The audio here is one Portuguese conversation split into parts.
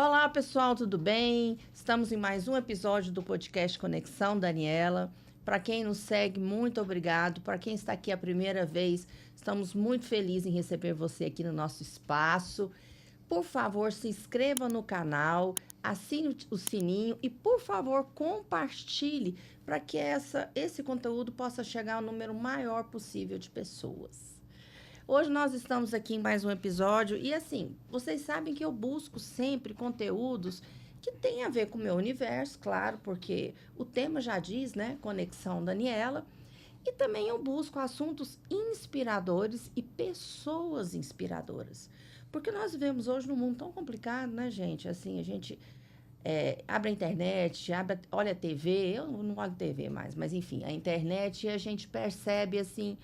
Olá, pessoal, tudo bem? Estamos em mais um episódio do podcast Conexão Daniela. Para quem nos segue, muito obrigado. Para quem está aqui a primeira vez, estamos muito felizes em receber você aqui no nosso espaço. Por favor, se inscreva no canal, assine o sininho e, por favor, compartilhe para que esse conteúdo possa chegar ao número maior possível de pessoas. Hoje nós estamos aqui em mais um episódio e, assim, vocês sabem que eu busco sempre conteúdos que têm a ver com o meu universo, claro, porque o tema já diz, né? Conexão Daniela. E também eu busco assuntos inspiradores e pessoas inspiradoras. Porque nós vivemos hoje num mundo tão complicado, né, gente? Assim, a gente abre a internet, olha a TV. Eu não olho TV mais, mas enfim, a internet, e a gente percebe, assim,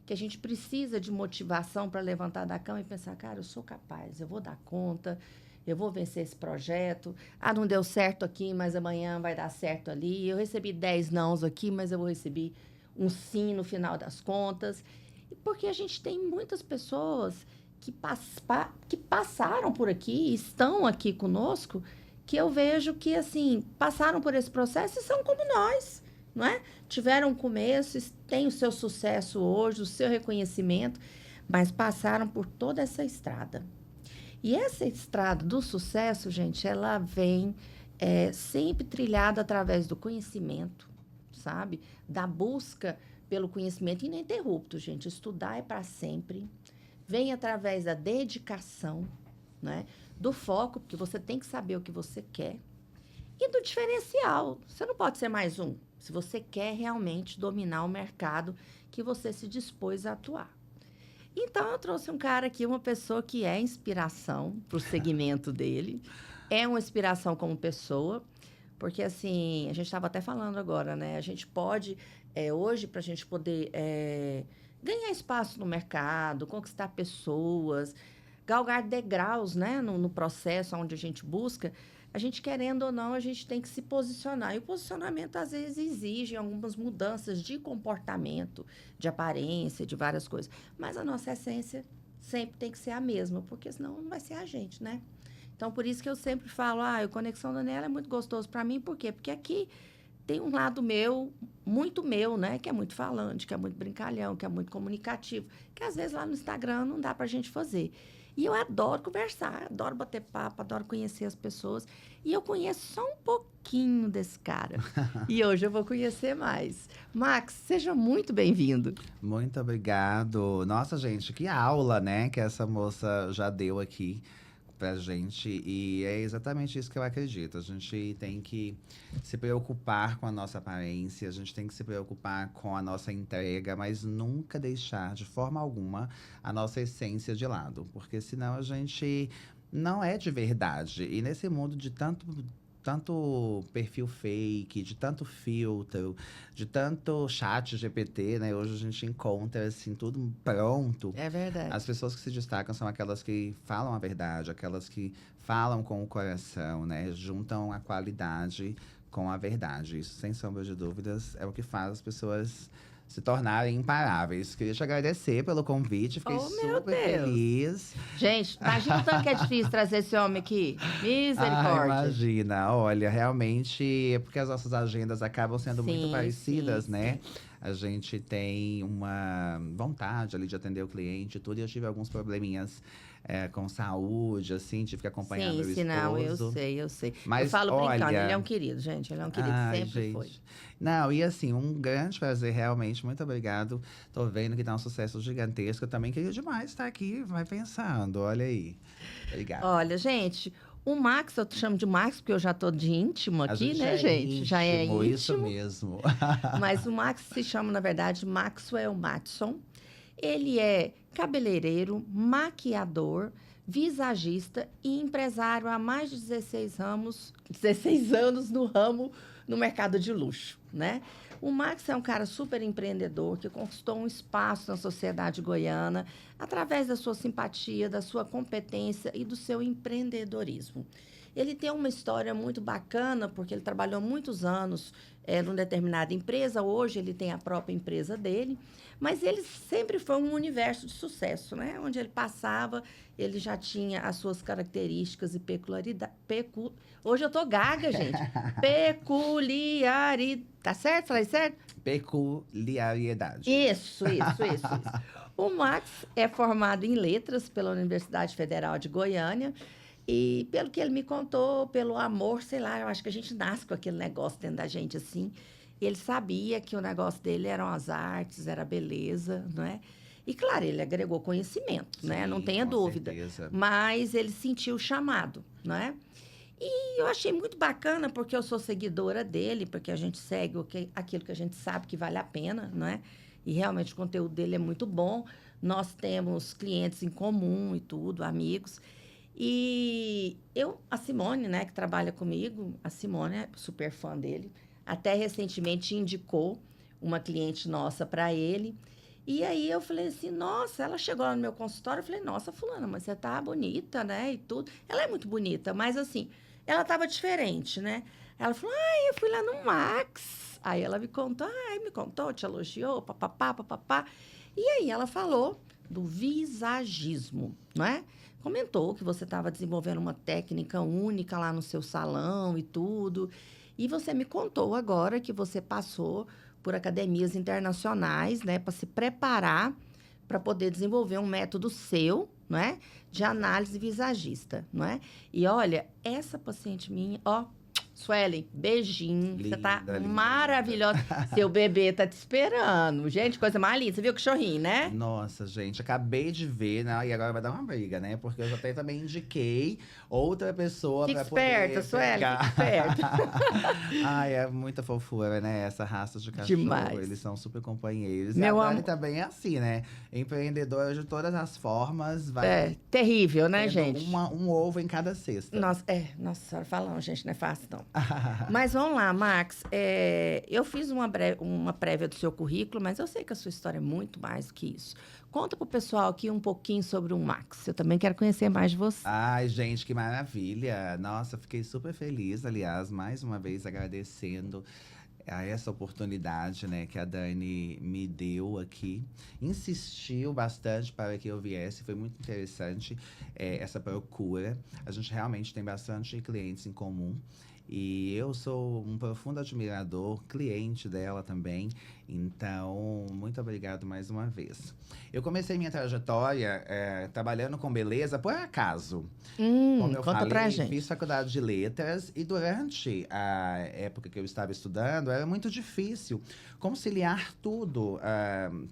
que a gente precisa de motivação para levantar da cama e pensar, cara, eu sou capaz, eu vou dar conta, eu vou vencer esse projeto. Ah, não deu certo aqui, mas amanhã vai dar certo ali. Eu recebi 10 nãos aqui, mas eu vou receber um sim no final das contas. E porque a gente tem muitas pessoas que passaram por aqui, estão aqui conosco, que eu vejo que, assim, passaram por esse processo e são como nós, não é? Tiveram um começo, têm o seu sucesso hoje, o seu reconhecimento, mas passaram por toda essa estrada. E essa estrada do sucesso, gente, ela vem sempre trilhada através do conhecimento, sabe? Da busca pelo conhecimento ininterrupto, gente. Estudar é para sempre. Vem através da dedicação, né? Do foco, porque você tem que saber o que você quer. E do diferencial. Você não pode ser mais um, se você quer realmente dominar o mercado que você se dispôs a atuar. Então, eu trouxe um cara aqui, uma pessoa que é inspiração para o segmento dele. É uma inspiração como pessoa, porque, assim, a gente estava até falando agora, né? A gente pode, hoje, para a gente poder ganhar espaço no mercado, conquistar pessoas, galgar degraus, né? No processo onde a gente busca, a gente, querendo ou não, a gente tem que se posicionar. E o posicionamento, às vezes, exige algumas mudanças de comportamento, de aparência, de várias coisas. Mas a nossa essência sempre tem que ser a mesma, porque senão não vai ser a gente, né? Então, por isso que eu sempre falo, o Conexão Daniela é muito gostoso para mim. Por quê? Porque aqui tem um lado meu, né? Que é muito falante, que é muito brincalhão, que é muito comunicativo, que às vezes lá no Instagram não dá pra gente fazer. E eu adoro conversar, adoro bater papo, adoro conhecer as pessoas. E eu conheço só um pouquinho desse cara. E hoje eu vou conhecer mais. Max, seja muito bem-vindo. Muito obrigado. Nossa, gente, que aula, né, que essa moça já deu aqui pra gente. E é exatamente isso que eu acredito. A gente tem que se preocupar com a nossa aparência, a gente tem que se preocupar com a nossa entrega, mas nunca deixar de forma alguma a nossa essência de lado, porque senão a gente não é de verdade. E nesse mundo de tanto perfil fake, de tanto filtro, de tanto chat GPT, né? Hoje a gente encontra, assim, tudo pronto. É verdade. As pessoas que se destacam são aquelas que falam a verdade, aquelas que falam com o coração, né? Juntam a qualidade com a verdade. Isso, sem sombra de dúvidas, é o que faz as pessoas se tornarem imparáveis. Queria te agradecer pelo convite, fiquei Meu super Deus. feliz. Gente, imagina o tanto que é difícil trazer esse homem aqui. Misericórdia. Imagina, olha, realmente é porque as nossas agendas acabam sendo muito parecidas, sim, né? A gente tem uma vontade ali de atender o cliente e tudo, e eu tive alguns probleminhas com saúde, assim, tive que acompanhar meu esposo. Não, eu sei. Mas, eu falo brincando, olha, ele é um querido, gente, ele é um querido, sempre foi. Não, e assim, um grande prazer, realmente, muito obrigado. Tô vendo que tá um sucesso gigantesco, eu também queria demais estar aqui, vai pensando, olha aí. Obrigado. Olha, gente, o Max, eu chamo de Max porque eu já tô de íntimo aqui, né, gente? Já é íntimo. Isso mesmo. Mas o Max se chama, na verdade, Maxwell Matson. Ele é cabeleireiro, maquiador, visagista e empresário há mais de 16 anos no mercado de luxo, né? O Max é um cara super empreendedor que conquistou um espaço na sociedade goiana através da sua simpatia, da sua competência e do seu empreendedorismo. Ele tem uma história muito bacana, porque ele trabalhou muitos anos numa determinada empresa. Hoje ele tem a própria empresa dele. Mas ele sempre foi um universo de sucesso, né? Onde ele passava, ele já tinha as suas características e peculiaridades. Hoje eu tô gaga, gente. Peculiaridade. Tá certo? Falei certo? Peculiaridade. Isso. O Max é formado em letras pela Universidade Federal de Goiânia. E pelo que ele me contou, pelo amor, sei lá, eu acho que a gente nasce com aquele negócio dentro da gente assim. Ele sabia que o negócio dele eram as artes, era a beleza, não é? E, claro, ele agregou conhecimento, Sim, né? Não tenha com dúvida. certeza. Mas ele sentiu o chamado, não é? E eu achei muito bacana, porque eu sou seguidora dele, porque a gente segue aquilo que a gente sabe que vale a pena, não é? E realmente o conteúdo dele é muito bom. Nós temos clientes em comum e tudo, amigos. E a Simone, né, que trabalha comigo, a Simone é super fã dele. Até recentemente indicou uma cliente nossa para ele. E aí eu falei assim, nossa, ela chegou lá no meu consultório, eu falei, nossa, fulana, mas você tá bonita, né, e tudo. Ela é muito bonita, mas assim, ela tava diferente, né? Ela falou, eu fui lá no Max. Aí ela me contou, te elogiou, papapá, papapá. E aí ela falou do visagismo, não é? Comentou que você estava desenvolvendo uma técnica única lá no seu salão e tudo. E você me contou agora que você passou por academias internacionais, né, para se preparar para poder desenvolver um método seu, não é? De análise visagista, não é? E olha, essa paciente minha, ó, Suelen, beijinho. Você tá Linda, linda, maravilhosa. Seu bebê tá te esperando. Gente, coisa mais linda. Você viu que cachorrinho, né? Nossa, gente, acabei de ver, né? E agora vai dar uma briga, né? Porque eu já até também indiquei outra pessoa Fica pra poder esperta, Suelen, pegar. fica esperta. Ai, é muita fofura, né? Essa raça de cachorro. Demais. Eles são super companheiros. Meu E a Dani amor. também é assim, né? Empreendedora de todas as formas. Vai É, terrível, né, tendo gente? um ovo em cada cesta. Nossa senhora, falando, gente, não é fácil, não. Mas vamos lá, Max. Eu fiz uma prévia do seu currículo, mas eu sei que a sua história é muito mais do que isso. Conta pro pessoal aqui um pouquinho sobre o Max. Eu também quero conhecer mais de você. Ai, gente, que maravilha! Nossa, fiquei super feliz, aliás, mais uma vez agradecendo a essa oportunidade, né, que a Dani me deu aqui. Insistiu bastante para que eu viesse, foi muito interessante essa procura. A gente realmente tem bastante clientes em comum. E eu sou um profundo admirador, cliente dela também. Então, muito obrigado mais uma vez. Eu comecei minha trajetória trabalhando com beleza por acaso. Como eu Conta falei, pra gente. fiz faculdade de letras e durante a época que eu estava estudando, era muito difícil conciliar tudo,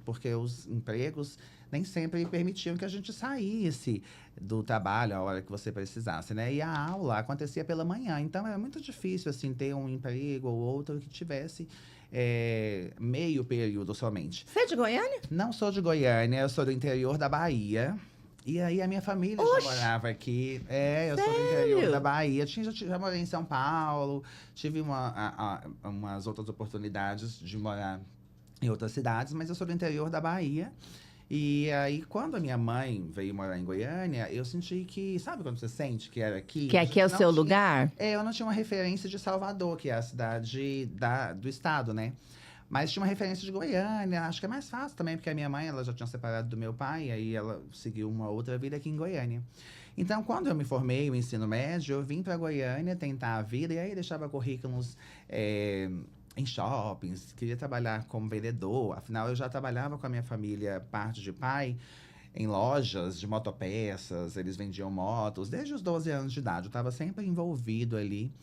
porque os empregos nem sempre permitiam que a gente saísse do trabalho a hora que você precisasse, né? E a aula acontecia pela manhã, então era muito difícil, assim, ter um emprego ou outro que tivesse meio período somente. Você é de Goiânia? Não sou de Goiânia, eu sou do interior da Bahia. E aí a minha família já morava aqui. Eu sou do interior da Bahia. Já morei em São Paulo. Tive umas outras oportunidades de morar em outras cidades, mas eu sou do interior da Bahia. E aí, quando a minha mãe veio morar em Goiânia, eu senti que… Sabe quando você sente que era aqui? Que aqui é o seu lugar? Eu não tinha uma referência de Salvador, que é a cidade do estado, né? Mas tinha uma referência de Goiânia, acho que é mais fácil também, porque a minha mãe, ela já tinha separado do meu pai, aí ela seguiu uma outra vida aqui em Goiânia. Então, quando eu me formei o ensino médio, eu vim para Goiânia tentar a vida, e aí deixava currículos em shoppings, queria trabalhar como vendedor, afinal eu já trabalhava com a minha família, parte de pai, em lojas de motopeças, eles vendiam motos, desde os 12 anos de idade, eu estava sempre envolvido ali,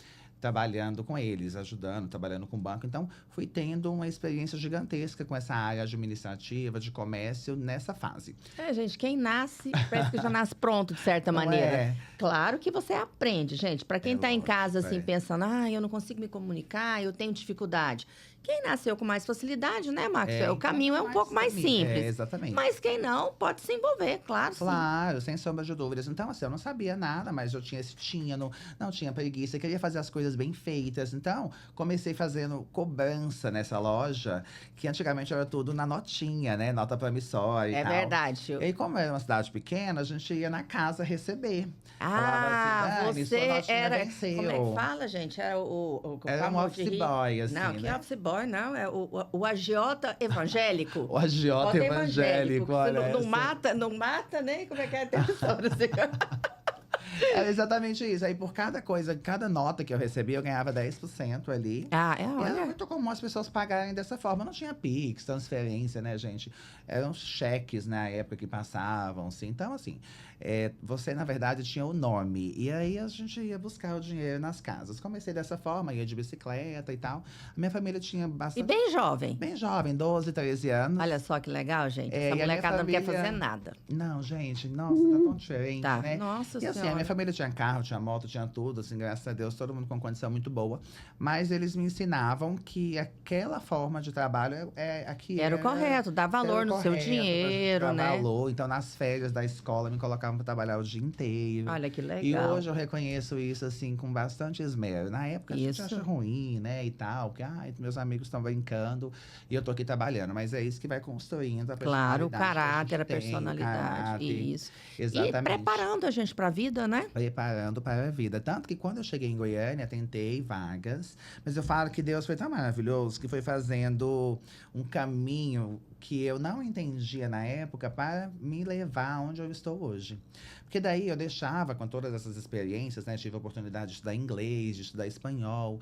trabalhando com eles, ajudando, trabalhando com o banco. Então, fui tendo uma experiência gigantesca com essa área administrativa, de comércio, nessa fase. Gente, quem nasce, parece que já nasce pronto, de certa Não maneira. é? Claro que você aprende, gente. Para quem está em lógico, casa, assim, pensando, eu não consigo me comunicar, eu tenho dificuldade. Quem nasceu com mais facilidade, né, Marcos? É, O caminho é um pouco mais simples. Exatamente. Mas quem não, pode se envolver, claro. Claro, sem sombra de dúvidas. Então, assim, eu não sabia nada, mas eu tinha esse tino, não tinha preguiça, queria fazer as coisas bem feitas. Então, comecei fazendo cobrança nessa loja, que antigamente era tudo na notinha, né? Nota promissória e tal. Verdade. E aí, como era uma cidade pequena, a gente ia na casa receber. Você sua notinha era. venceu. Como é que fala, gente? Era Era um famoso de office rir. boy, assim, Não, que né? office boy, não. É o agiota evangélico. O agiota evangélico, que olha você não essa. não mata, nem como é que é? Tem história assim. Era exatamente isso. Aí, por cada coisa, cada nota que eu recebia, eu ganhava 10% ali. E era Olha. muito comum as pessoas pagarem dessa forma. Não tinha Pix, transferência, né, gente? Eram cheques na época que passavam, assim. Então, assim, você, na verdade, tinha o nome. E aí, a gente ia buscar o dinheiro nas casas. Comecei dessa forma, ia de bicicleta e tal. A minha família tinha E bastante… bem jovem. Bem jovem, 12, 13 anos. Olha só que legal, gente. E a Essa minha molecada não quer família… fazer nada. Não, gente, nossa, tá tão diferente, Tá. né? Nossa E assim, a Senhora. minha família tinha carro, tinha moto, tinha tudo, assim, graças a Deus, todo mundo com condição muito boa. Mas eles me ensinavam que aquela forma de trabalho Era o correto, dar valor no seu dinheiro, né? Valor. Então, nas férias da escola, me colocavam para trabalhar o dia inteiro. Olha que legal. E hoje eu reconheço isso, assim, com bastante esmero. Na época, a gente Isso. acha ruim, né, e tal. Porque, meus amigos estão brincando e eu tô aqui trabalhando. Mas é isso que vai construindo a Claro, o personalidade que a caráter, a gente tem, o personalidade. caráter. Isso. Exatamente. E preparando a gente para a vida, né? Preparando para a vida. Tanto que quando eu cheguei em Goiânia, tentei vagas. Mas eu falo que Deus foi tão maravilhoso que foi fazendo um caminho que eu não entendia na época para me levar onde eu estou hoje. Porque daí eu deixava, com todas essas experiências, né? Tive a oportunidade de estudar inglês, de estudar espanhol.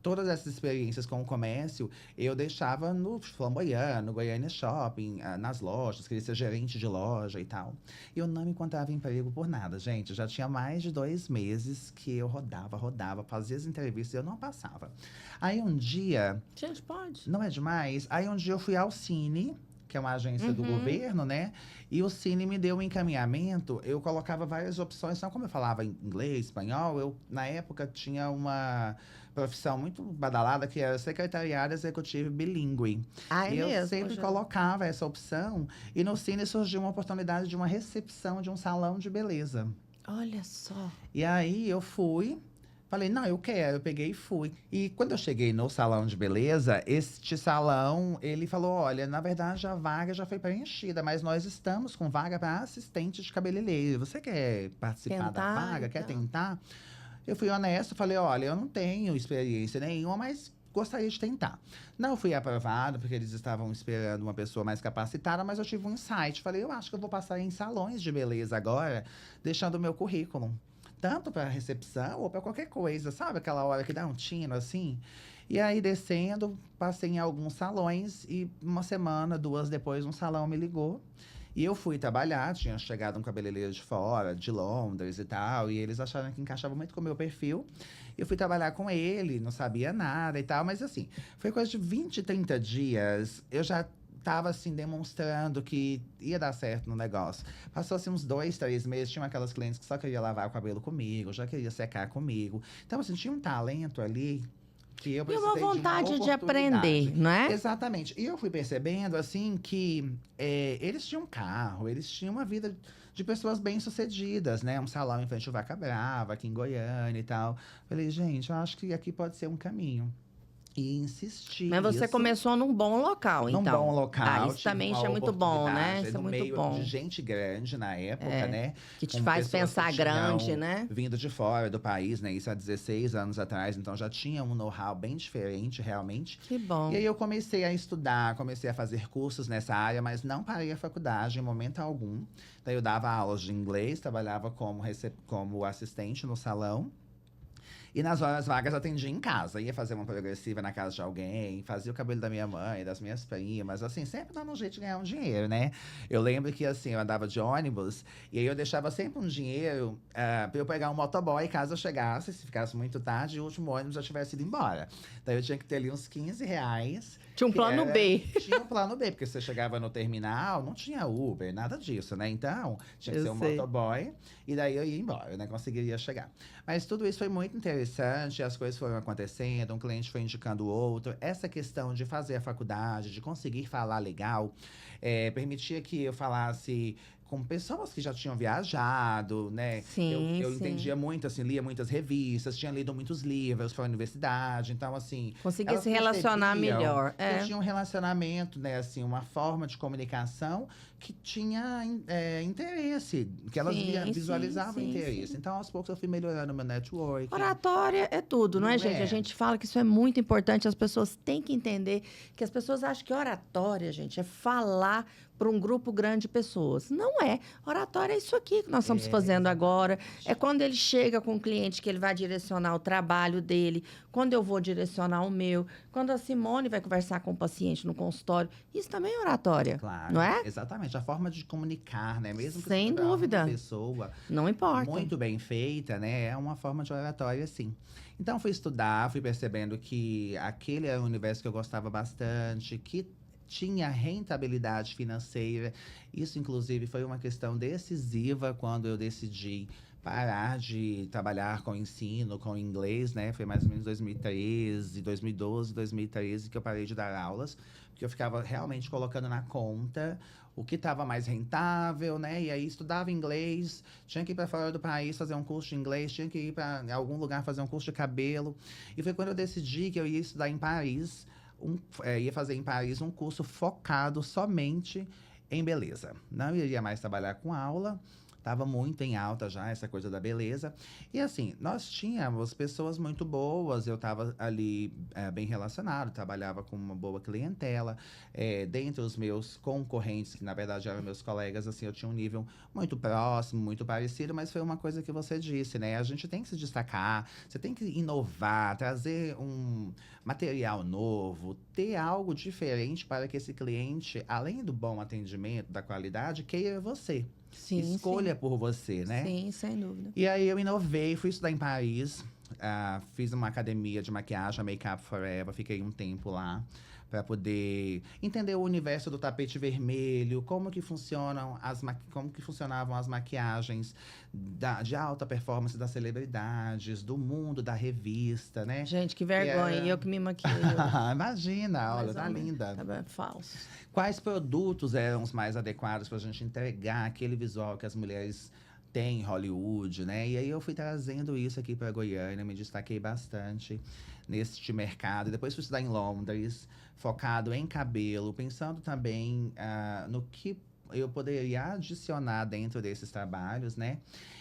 Todas essas experiências com o comércio, eu deixava no Flamboyant, no Goiânia Shopping, nas lojas, queria ser gerente de loja e tal. E eu não encontrava emprego por nada, gente. Já tinha mais de 2 meses que eu rodava, fazia as entrevistas e eu não passava. Aí um dia… Gente, pode. Não é demais? Aí um dia eu fui ao Cine, que é uma agência do governo, né? E o Cine me deu um encaminhamento. Eu colocava várias opções. Então, como eu falava inglês, espanhol, eu, na época, tinha uma profissão muito badalada, que era secretariado executivo bilíngue. É E eu mesmo, sempre já. colocava essa opção. E no Cine surgiu uma oportunidade de uma recepção de um salão de beleza. Olha só. E aí eu fui, falei, não, eu quero. Eu peguei e fui. E quando eu cheguei no salão de beleza, este salão, ele falou, olha, na verdade a vaga já foi preenchida, mas nós estamos com vaga para assistente de cabeleireiro. Você quer participar da Tentar, vaga? Quer então. tentar? Eu fui honesto, falei, olha, eu não tenho experiência nenhuma, mas gostaria de tentar. Não fui aprovado, porque eles estavam esperando uma pessoa mais capacitada, mas eu tive um insight. Falei, eu acho que eu vou passar em salões de beleza agora, deixando o meu currículo. Tanto para recepção ou para qualquer coisa, sabe? Aquela hora que dá um tino, assim. E aí, descendo, passei em alguns salões e uma semana, 2 depois, um salão me ligou. E eu fui trabalhar, tinha chegado um cabeleireiro de fora, de Londres e tal, e eles acharam que encaixava muito com o meu perfil. Eu fui trabalhar com ele, não sabia nada e tal, mas assim, foi coisa de 20, 30 dias, eu já tava assim, demonstrando que ia dar certo no negócio. Passou assim uns 2, 3 meses, tinha aquelas clientes que só queria lavar o cabelo comigo, já queria secar comigo. Então, assim, tinha um talento ali que eu E precisei uma de uma vontade de oportunidade. aprender, não é? Exatamente. E eu fui percebendo, assim, que eles tinham carro, eles tinham uma vida de pessoas bem-sucedidas, né? Um salão em frente ao Vaca Brava, aqui em Goiânia e tal. Falei, gente, eu acho que aqui pode ser um caminho. E insisti Mas você nisso. começou num bom local, então. Num bom local. Isso tive também uma é muito bom, né? oportunidade Isso é no muito meio bom. de gente grande na época, né? Que te Com faz pessoas que pensar tinham grande, né? vindo de fora do país, né? Isso há 16 anos atrás. Então, já tinha um know-how bem diferente, realmente. Que bom. E aí, eu comecei a estudar, comecei a fazer cursos nessa área, mas não parei a faculdade em momento algum. Daí, eu dava aulas de inglês, trabalhava como assistente no salão. E nas horas vagas eu atendia em casa. Ia fazer uma progressiva na casa de alguém, fazia o cabelo da minha mãe, das minhas primas, assim, sempre dando um jeito de ganhar um dinheiro, né? Eu lembro que, assim, eu andava de ônibus, e aí eu deixava sempre um dinheiro pra eu pegar um motoboy, caso eu chegasse, se ficasse muito tarde, e o último ônibus já tivesse ido embora. Daí eu tinha que ter ali uns 15 reais. Tinha um plano B. Tinha um plano B, porque você chegava no terminal, não tinha Uber, nada disso, né? Então, tinha que Eu ser um sei. motoboy, e daí eu ia embora, eu não conseguiria chegar. Mas tudo isso foi muito interessante. interessante, as coisas foram acontecendo, um cliente foi indicando o outro. Essa questão de fazer a faculdade, de conseguir falar legal, permitia que eu falasse com pessoas que já tinham viajado, né? Sim, Eu sim. entendia muito, assim, lia muitas revistas, tinha lido muitos livros para a universidade. Então, assim, Conseguir elas se relacionar percebiam melhor. que eu tinha um relacionamento, né? Assim, uma forma de comunicação que tinha interesse, que elas Sim, sim, visualizavam sim, interesse. sim. Então, aos poucos, eu fui melhorando meu networking. Oratória é tudo, não é, Não gente? A é? gente fala que isso é muito importante, as pessoas têm que entender que as pessoas acham que oratória, gente, é falar para um grupo grande de pessoas. Não é. Oratória é isso aqui que nós estamos fazendo agora. É Exatamente. quando ele chega com o cliente que ele vai direcionar o trabalho dele, quando eu vou direcionar o meu, quando a Simone vai conversar com o paciente no consultório. Isso também é oratória, não Claro, é? exatamente. A forma de comunicar, né? Mesmo que Sem seja uma dúvida. pessoa Não importa. muito bem feita, né? É uma forma de oratória, sim. Então, fui estudar, fui percebendo que aquele era um universo que eu gostava bastante, que tinha rentabilidade financeira. Isso, inclusive, foi uma questão decisiva quando eu decidi parar de trabalhar com ensino, com inglês, né? Foi mais ou menos 2013, 2012, 2013 que eu parei de dar aulas, porque eu ficava realmente colocando na conta o que estava mais rentável, né? E aí estudava inglês, tinha que ir para fora do país fazer um curso de inglês, tinha que ir para algum lugar fazer um curso de cabelo. E foi quando eu decidi que eu ia estudar em Paris, ia fazer em Paris um curso focado somente em beleza. Não iria mais trabalhar com aula. Estava muito em alta já essa coisa da beleza. E assim, nós tínhamos pessoas muito boas, eu estava ali bem relacionado, trabalhava com uma boa clientela. Dentre os meus concorrentes, que na verdade eram meus colegas, assim, eu tinha um nível muito próximo, muito parecido, mas foi uma coisa que você disse, né? A gente tem que se destacar, você tem que inovar, trazer um material novo, ter algo diferente para que esse cliente, além do bom atendimento, da qualidade, queira você. Sim, sim. Escolha por você, né? Sim, sem dúvida. E aí eu inovei, fui estudar em Paris, fiz uma academia de maquiagem, Make Up Forever, fiquei um tempo lá para poder entender o universo do tapete vermelho, como que funcionam como que funcionavam as maquiagens de alta performance das celebridades, do mundo da revista, né? Gente, que E vergonha. era... Eu que me maquiei hoje. Imagina, olha, Mais tá ou menos. linda. Tá bem, falso. Quais produtos eram os mais adequados para a gente entregar aquele visual que as mulheres têm em Hollywood, né? E aí eu fui trazendo isso aqui para Goiânia, me destaquei bastante neste mercado. Depois fui estudar em Londres, focado em cabelo, pensando também no que eu poderia adicionar dentro desses trabalhos, né?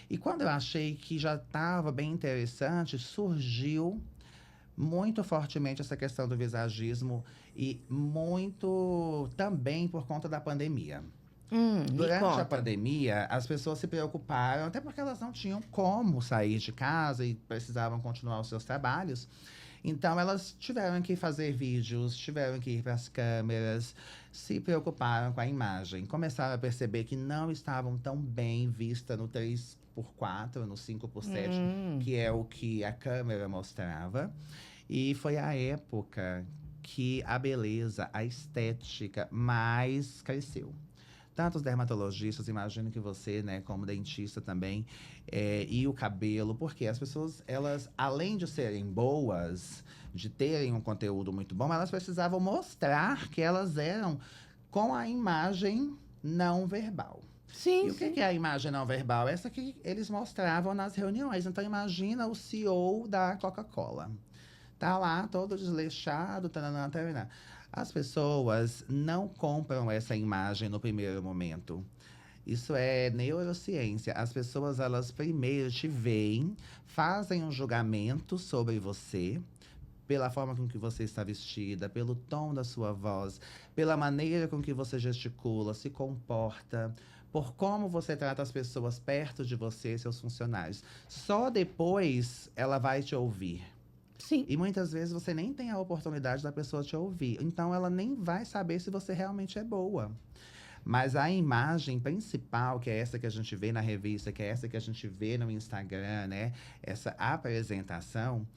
E quando eu achei que já estava bem interessante, surgiu muito fortemente essa questão do visagismo e muito também por conta da pandemia. Me Durante a conta. pandemia, as pessoas se preocuparam, até porque elas não tinham como sair de casa e precisavam continuar os seus trabalhos. Então, elas tiveram que fazer vídeos, tiveram que ir para as câmeras, se preocuparam com a imagem. Começaram a perceber que não estavam tão bem vistas no 3x4, no 5x7, Hum. que é o que a câmera mostrava. E foi a época que a beleza, a estética mais cresceu. Tanto os dermatologistas, imagino que você, né, como dentista também, e o cabelo, porque as pessoas, elas, além de serem boas, de terem um conteúdo muito bom, elas precisavam mostrar que elas eram com a imagem não verbal. Sim, E o que sim. que é a imagem não verbal? Essa que eles mostravam nas reuniões. Então, imagina o CEO da Coca-Cola. Tá lá, todo desleixado, taranã, taranã. As pessoas não compram essa imagem no primeiro momento. Isso é neurociência. As pessoas, elas primeiro te veem, fazem um julgamento sobre você, pela forma com que você está vestida, pelo tom da sua voz, pela maneira com que você gesticula, se comporta, por como você trata as pessoas perto de você, seus funcionários. Só depois ela vai te ouvir. Sim. E muitas vezes você nem tem a oportunidade da pessoa te ouvir. Então ela nem vai saber se você realmente é boa. Mas a imagem principal, que é essa que a gente vê na revista, que é essa que a gente vê no Instagram, né? Essa apresentação,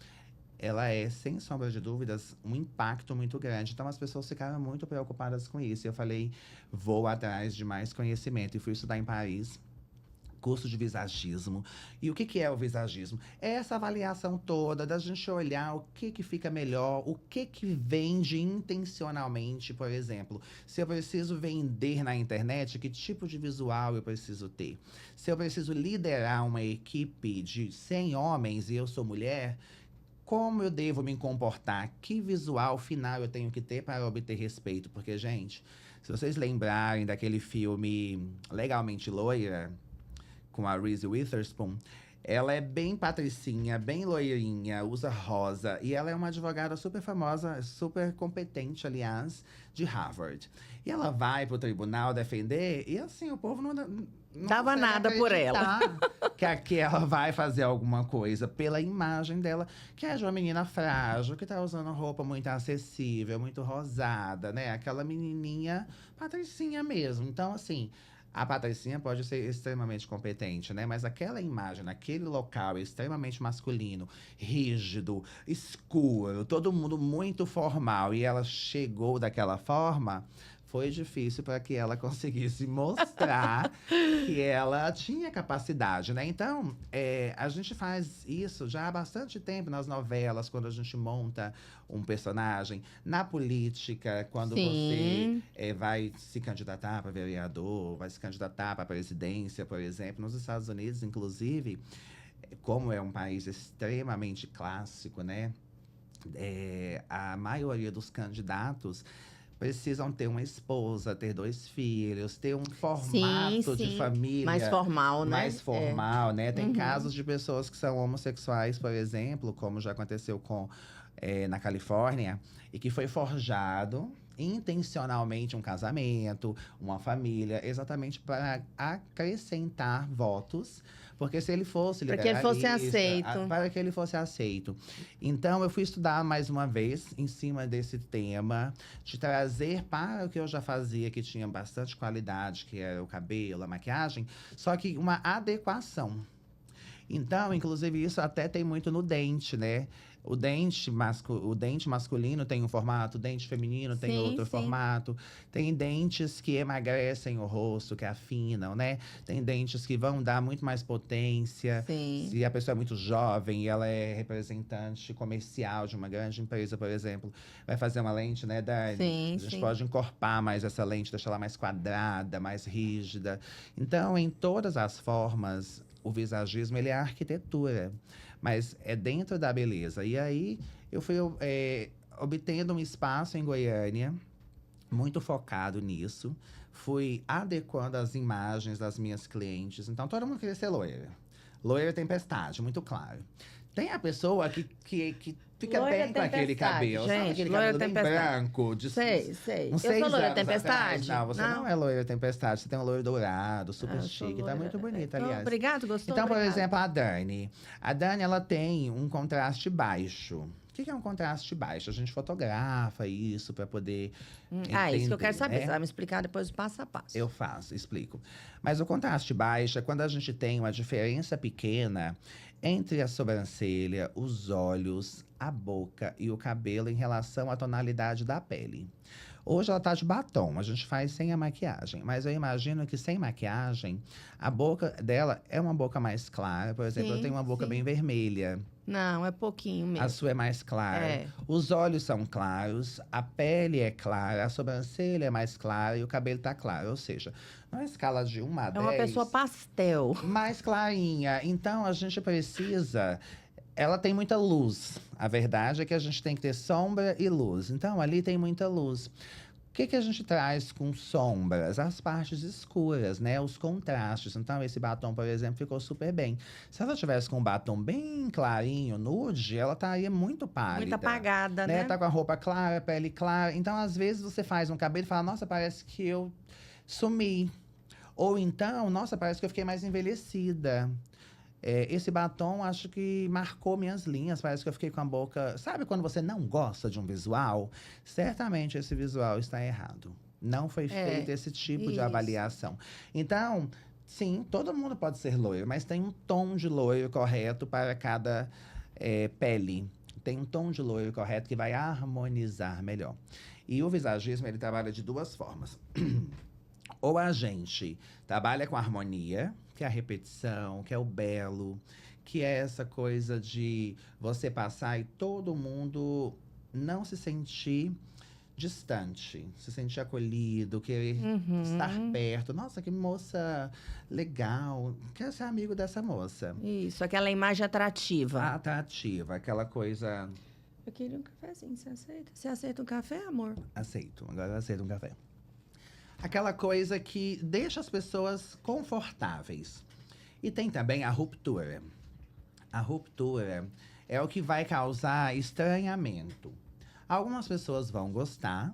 ela é, sem sombra de dúvidas, um impacto muito grande. Então as pessoas ficaram muito preocupadas com isso. Eu falei, vou atrás de mais conhecimento. E fui estudar em Paris. curso de visagismo. E o que é o visagismo? É essa avaliação toda da gente olhar o que fica melhor, o que vende intencionalmente, por exemplo. Se eu preciso vender na internet, que tipo de visual eu preciso ter? Se eu preciso liderar uma equipe de 100 homens e eu sou mulher, como eu devo me comportar? Que visual final eu tenho que ter para obter respeito? Porque, gente, se vocês lembrarem daquele filme Legalmente Loira, com a Reese Witherspoon, ela é bem patricinha, bem loirinha, usa rosa. E ela é uma advogada super famosa, super competente, aliás, de Harvard. E ela vai pro tribunal defender, e assim, o povo não Dava consegue nada por ela. que ela vai fazer alguma coisa pela imagem dela, que é de uma menina frágil, que tá usando roupa muito acessível, muito rosada, né? Aquela menininha patricinha mesmo. Então, assim, a patricinha pode ser extremamente competente, né? Mas aquela imagem, naquele local extremamente masculino, rígido, escuro, todo mundo muito formal, e ela chegou daquela forma, foi difícil para que ela conseguisse mostrar que ela tinha capacidade, né? Então, a gente faz isso já há bastante tempo nas novelas, quando a gente monta um personagem. Na política, quando Sim. você vai se candidatar para vereador, vai se candidatar para presidência, por exemplo. Nos Estados Unidos, inclusive, como é um país extremamente clássico, né? A maioria dos candidatos precisam ter uma esposa, ter 2 filhos, ter um formato de sim. família Mais formal, né? mais formal, né? Tem Uhum. casos de pessoas que são homossexuais, por exemplo, como já aconteceu na Califórnia, e que foi forjado intencionalmente um casamento, uma família, exatamente para acrescentar votos, porque se ele fosse Para que ele fosse liberalista, aceito. para que ele fosse aceito. Então, eu fui estudar mais uma vez em cima desse tema, de trazer para o que eu já fazia, que tinha bastante qualidade, que era o cabelo, a maquiagem, só que uma adequação. Então, inclusive, isso até tem muito no dente, né? O dente masculino tem um formato, o dente feminino tem Sim, outro sim. formato. Tem dentes que emagrecem o rosto, que afinam, né? Tem dentes que vão dar muito mais potência. Sim. Se a pessoa é muito jovem e ela é representante comercial de uma grande empresa, por exemplo, vai fazer uma lente, né, Dani? Sim, A gente sim. pode encorpar mais essa lente, deixar ela mais quadrada, mais rígida. Então, em todas as formas, o visagismo, ele é a arquitetura, mas é dentro da beleza. E aí, eu fui obtendo um espaço em Goiânia, muito focado nisso. Fui adequando as imagens das minhas clientes. Então, todo mundo queria ser loira. Loira tempestade, muito claro. Tem a pessoa que fica Loira bem com aquele tempestade, cabelo. Sabe gente, aquele loira cabelo bem tempestade. branco? Sei. Uns Eu sou 6 loira anos tempestade? atrás. Não, você não é loira tempestade. Você tem um loiro dourado, super Eu sou chique. Tá loira. muito bonita, Então, aliás. obrigado, gostou? Então, por Obrigada. exemplo, a Dani. A Dani, ela tem um contraste baixo. O que é um contraste baixo? A gente fotografa isso para poder Isso que eu quero entender, saber. né? Você vai me explicar depois o passo a passo. Eu faço, explico. Mas o contraste baixo é quando a gente tem uma diferença pequena entre a sobrancelha, os olhos, a boca e o cabelo em relação à tonalidade da pele. Hoje ela tá de batom, a gente faz sem a maquiagem. Mas eu imagino que sem maquiagem, a boca dela é uma boca mais clara. Por exemplo, eu Sim, tenho uma boca sim. bem vermelha. Não, é pouquinho A mesmo. sua é mais clara. É. Os olhos são claros, a pele é clara, a sobrancelha é mais clara e o cabelo tá claro. Ou seja, numa escala de 1 a 10… É uma pessoa pastel. mais clarinha. Então, a gente precisa… Ela tem muita luz. A verdade é que a gente tem que ter sombra e luz. Então, ali tem muita luz. O que a gente traz com sombras? As partes escuras, né? Os contrastes. Então, esse batom, por exemplo, ficou super bem. Se ela tivesse com um batom bem clarinho, nude, ela estaria muito pálida. Muito apagada, né? Tá com a roupa clara, pele clara. Então, às vezes, você faz um cabelo e fala, nossa, parece que eu sumi. Ou então, nossa, parece que eu fiquei mais envelhecida. Esse batom, acho que marcou minhas linhas. Parece que eu fiquei com a boca… Sabe quando você não gosta de um visual? Certamente esse visual está errado. Não foi feito esse tipo de isso. avaliação. Então, sim, todo mundo pode ser loiro, mas tem um tom de loiro correto para cada pele. Tem um tom de loiro correto que vai harmonizar melhor. E o visagismo, ele trabalha de 2 formas. Ou a gente trabalha com harmonia, que é a repetição, que é o belo, que é essa coisa de você passar e todo mundo não se sentir distante, se sentir acolhido, querer estar perto. Nossa, que moça legal. Quero ser amigo dessa moça. Isso, aquela imagem atrativa. Atrativa, aquela coisa. Eu queria um cafezinho, você aceita? Você aceita um café, amor? Aceito, agora eu aceito um café. Aquela coisa que deixa as pessoas confortáveis. E tem também a ruptura. A ruptura é o que vai causar estranhamento. Algumas pessoas vão gostar,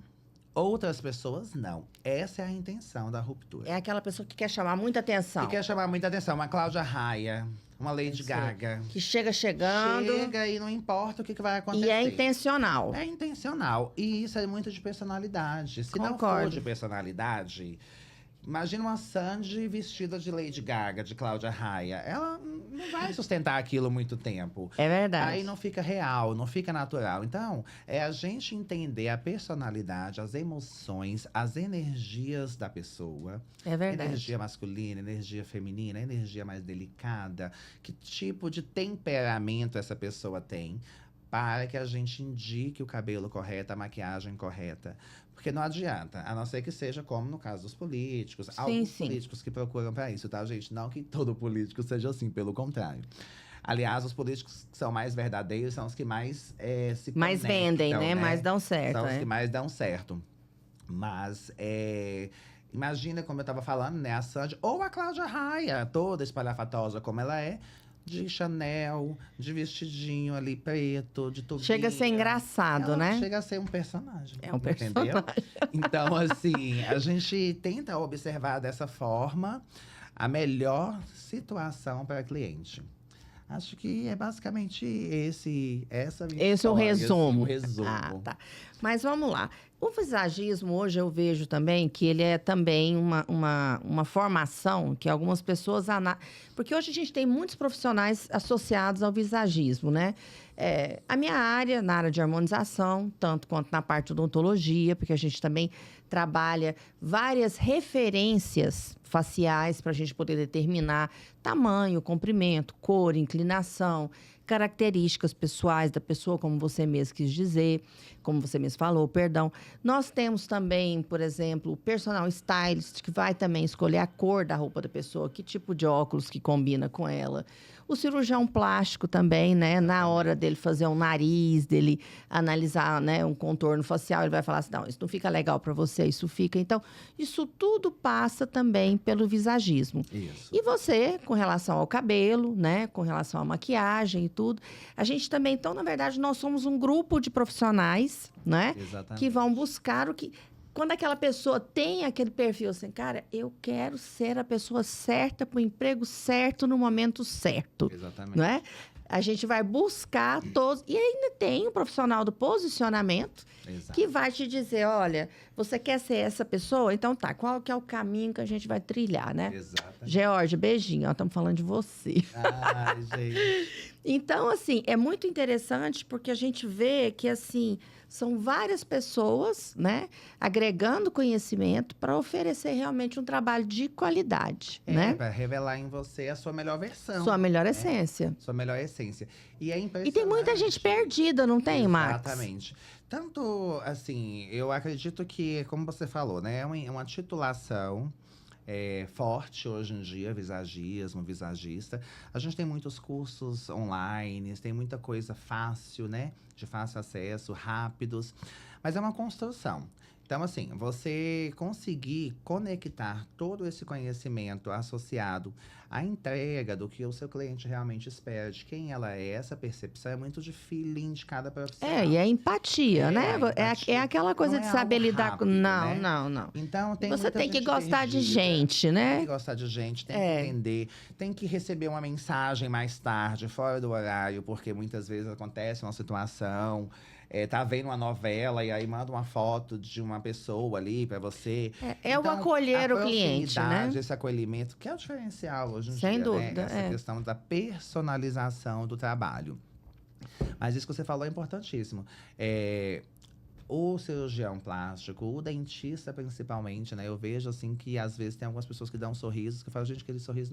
outras pessoas não. Essa é a intenção da ruptura. É aquela pessoa que quer chamar muita atenção. Que quer chamar muita atenção. Uma Cláudia Raia, uma Lady Gaga. Que chega chegando. Chega e não importa o que vai acontecer. E é intencional. É intencional. E isso é muito de personalidade. Se não for de personalidade… Imagina uma Sandy vestida de Lady Gaga, de Cláudia Raia. Ela não vai sustentar aquilo muito tempo. É verdade. Aí não fica real, não fica natural. Então, é a gente entender a personalidade, as emoções, as energias da pessoa. É verdade. Energia masculina, energia feminina, energia mais delicada. Que tipo de temperamento essa pessoa tem. Para que a gente indique o cabelo correto, a maquiagem correta. Porque não adianta, a não ser que seja como no caso dos políticos. Alguns políticos que procuram para isso, tá, gente? Não que todo político seja assim, pelo contrário. Aliás, os políticos que são mais verdadeiros são os que mais se conectam, mais vendem, né? Mais dão certo. São os que mais dão certo. Mas, imagina, como eu estava falando, né? A Sandy ou a Cláudia Raia, toda espalhafatosa como ela é. De Chanel, de vestidinho ali preto, de tubinho. Chega a ser engraçado, né? Chega a ser um personagem. É um personagem. Entendeu? Então, assim, a gente tenta observar dessa forma a melhor situação para a cliente. Acho que é basicamente esse é o resumo. Ah, tá. Mas vamos lá. O visagismo, hoje eu vejo também que ele é também uma formação que algumas pessoas… Porque hoje a gente tem muitos profissionais associados ao visagismo, né? A minha área, na área de harmonização, tanto quanto na parte de odontologia, porque a gente também trabalha várias referências faciais para a gente poder determinar tamanho, comprimento, cor, inclinação, características pessoais da pessoa, como você mesmo quis dizer, como você mesmo falou, perdão. Nós temos também, por exemplo, o personal stylist, que vai também escolher a cor da roupa da pessoa, que tipo de óculos que combina com ela. O cirurgião plástico também, né? Na hora dele fazer um nariz, dele analisar, né, um contorno facial, ele vai falar assim, não, isso não fica legal para você, isso fica. Então, isso tudo passa também pelo visagismo. Isso. E você, com relação ao cabelo, né, com relação à maquiagem e tudo, a gente também, então, na verdade, nós somos um grupo de profissionais, né? Exatamente. Que vão buscar o que… Quando aquela pessoa tem aquele perfil assim, cara, eu quero ser a pessoa certa para o emprego certo no momento certo. Exatamente. Não é? A gente vai buscar todos… E ainda tem o profissional do posicionamento, Exato. Que vai te dizer, olha, você quer ser essa pessoa? Então tá, qual que é o caminho que a gente vai trilhar, né? Exatamente. George, beijinho, estamos falando de você. Ai, gente. Então, assim, é muito interessante porque a gente vê que, assim, são várias pessoas, né, agregando conhecimento para oferecer realmente um trabalho de qualidade, né? Para revelar em você a sua melhor versão. Sua melhor essência. Sua melhor essência. E é impressionante. E tem muita gente perdida, não tem, Max? Exatamente. Tanto, assim, eu acredito que, como você falou, né, é uma titulação forte hoje em dia, visagismo, visagista. A gente tem muitos cursos online, tem muita coisa fácil, né? De fácil acesso, rápidos. Mas é uma construção. Então, assim, você conseguir conectar todo esse conhecimento associado à entrega do que o seu cliente realmente espera, de quem ela é, essa percepção é muito de feeling de cada profissional. E a empatia, né? É aquela coisa não de é saber algo lidar rápido, com… Não, né? não. Então, tem Você muita tem que gente gostar de perdida. gente, né? Tem que gostar de gente, tem que entender. Tem que receber uma mensagem mais tarde, fora do horário, porque muitas vezes acontece uma situação… tá vendo uma novela e aí manda uma foto de uma pessoa ali para você. É o acolher o cliente, né? Esse acolhimento, que é o diferencial hoje em dia. Sem dúvida. Né? Essa questão da personalização do trabalho. Mas isso que você falou é importantíssimo. o cirurgião plástico, o dentista principalmente, né? Eu vejo assim que às vezes tem algumas pessoas que dão sorrisos que falam, gente, aquele sorriso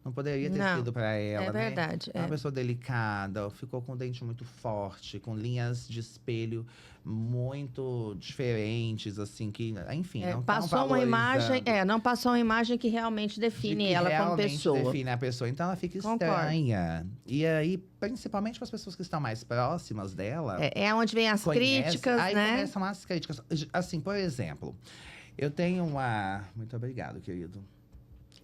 não poderia ter Não, sido para ela, é né? verdade. É uma pessoa delicada, ficou com o dente muito forte, com linhas de espelho muito diferentes, assim, que, enfim, não estão Passou uma imagem, valorizando. não passou uma imagem que realmente De define que ela como realmente pessoa. define a pessoa. Então ela fica Concordo. estranha. E aí, principalmente para as pessoas que estão mais próximas dela. É onde vem as conhece, críticas, aí né? começam as críticas. Assim, por exemplo, eu tenho uma. Muito obrigado, querido.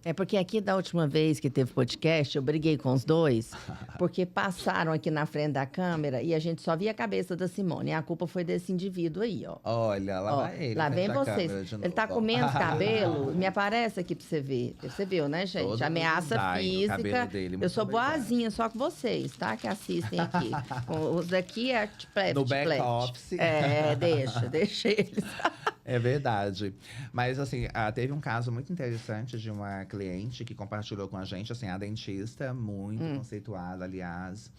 É porque aqui da última vez que teve podcast, eu briguei com os dois, porque passaram aqui na frente da câmera e a gente só via a cabeça da Simone. E a culpa foi desse indivíduo aí, ó. Olha, lá Ó, vai ele. lá vem frente à vocês. câmera de Ele tá novo, ó. comendo cabelo, me aparece aqui pra você ver. Você viu, né, gente? Todo Ameaça design, o cabelo física. dele, Eu muito sou obrigado. boazinha só com vocês, tá? Que assistem aqui. Os daqui é No back office. Deixa eles. É verdade. Mas, assim, teve um caso muito interessante de uma cliente que compartilhou com a gente, assim, a dentista, muito conceituada, aliás.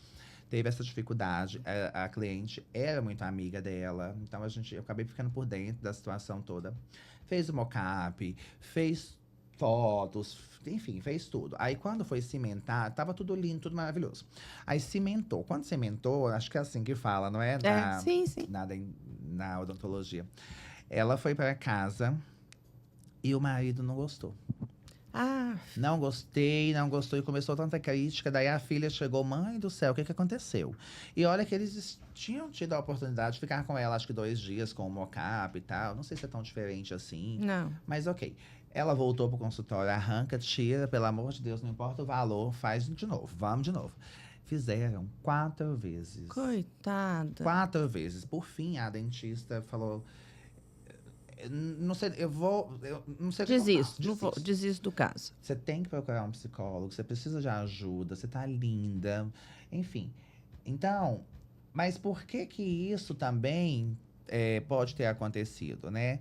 Teve essa dificuldade. A cliente era muito amiga dela. Então, eu acabei ficando por dentro da situação toda. Fez o mock-up, fez fotos, enfim, fez tudo. Aí, quando foi cimentar, tava tudo lindo, tudo maravilhoso. Aí, cimentou. Quando cimentou, acho que é assim que fala, não é? Sim, sim. Na odontologia. Ela foi para casa e o marido não gostou. Ah, Não gostou e começou tanta crítica. Daí a filha chegou, mãe do céu, o que que aconteceu? E olha que eles tinham tido a oportunidade de ficar com ela, acho que 2 dias com o mock-up e tal. Não sei se é tão diferente assim, não. mas ok. Ela voltou pro consultório, arranca, tira, pelo amor de Deus, não importa o valor, faz de novo, vamos de novo. Fizeram 4 vezes. Coitada. 4 vezes. Por fim, a dentista falou... Não sei, eu não sei o que eu faço. Desisto do caso. Você tem que procurar um psicólogo, você precisa de ajuda, você tá linda, enfim. Então, mas por que que isso também pode ter acontecido, né?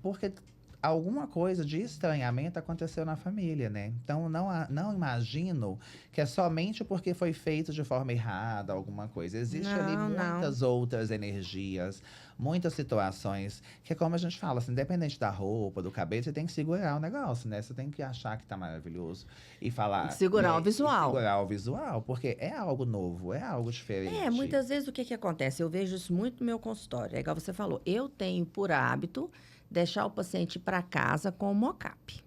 Porque alguma coisa de estranhamento aconteceu na família, né? Então, não imagino que é somente porque foi feito de forma errada, alguma coisa. Existe ali muitas outras energias, muitas situações, que é como a gente fala, assim, independente da roupa, do cabelo, você tem que segurar o negócio, né? Você tem que achar que tá maravilhoso e falar... Segurar o visual. Segurar o visual, porque é algo novo, é algo diferente. Muitas vezes o que acontece? Eu vejo isso muito no meu consultório. É igual você falou, eu tenho por hábito deixar o paciente ir para casa com o mock-up.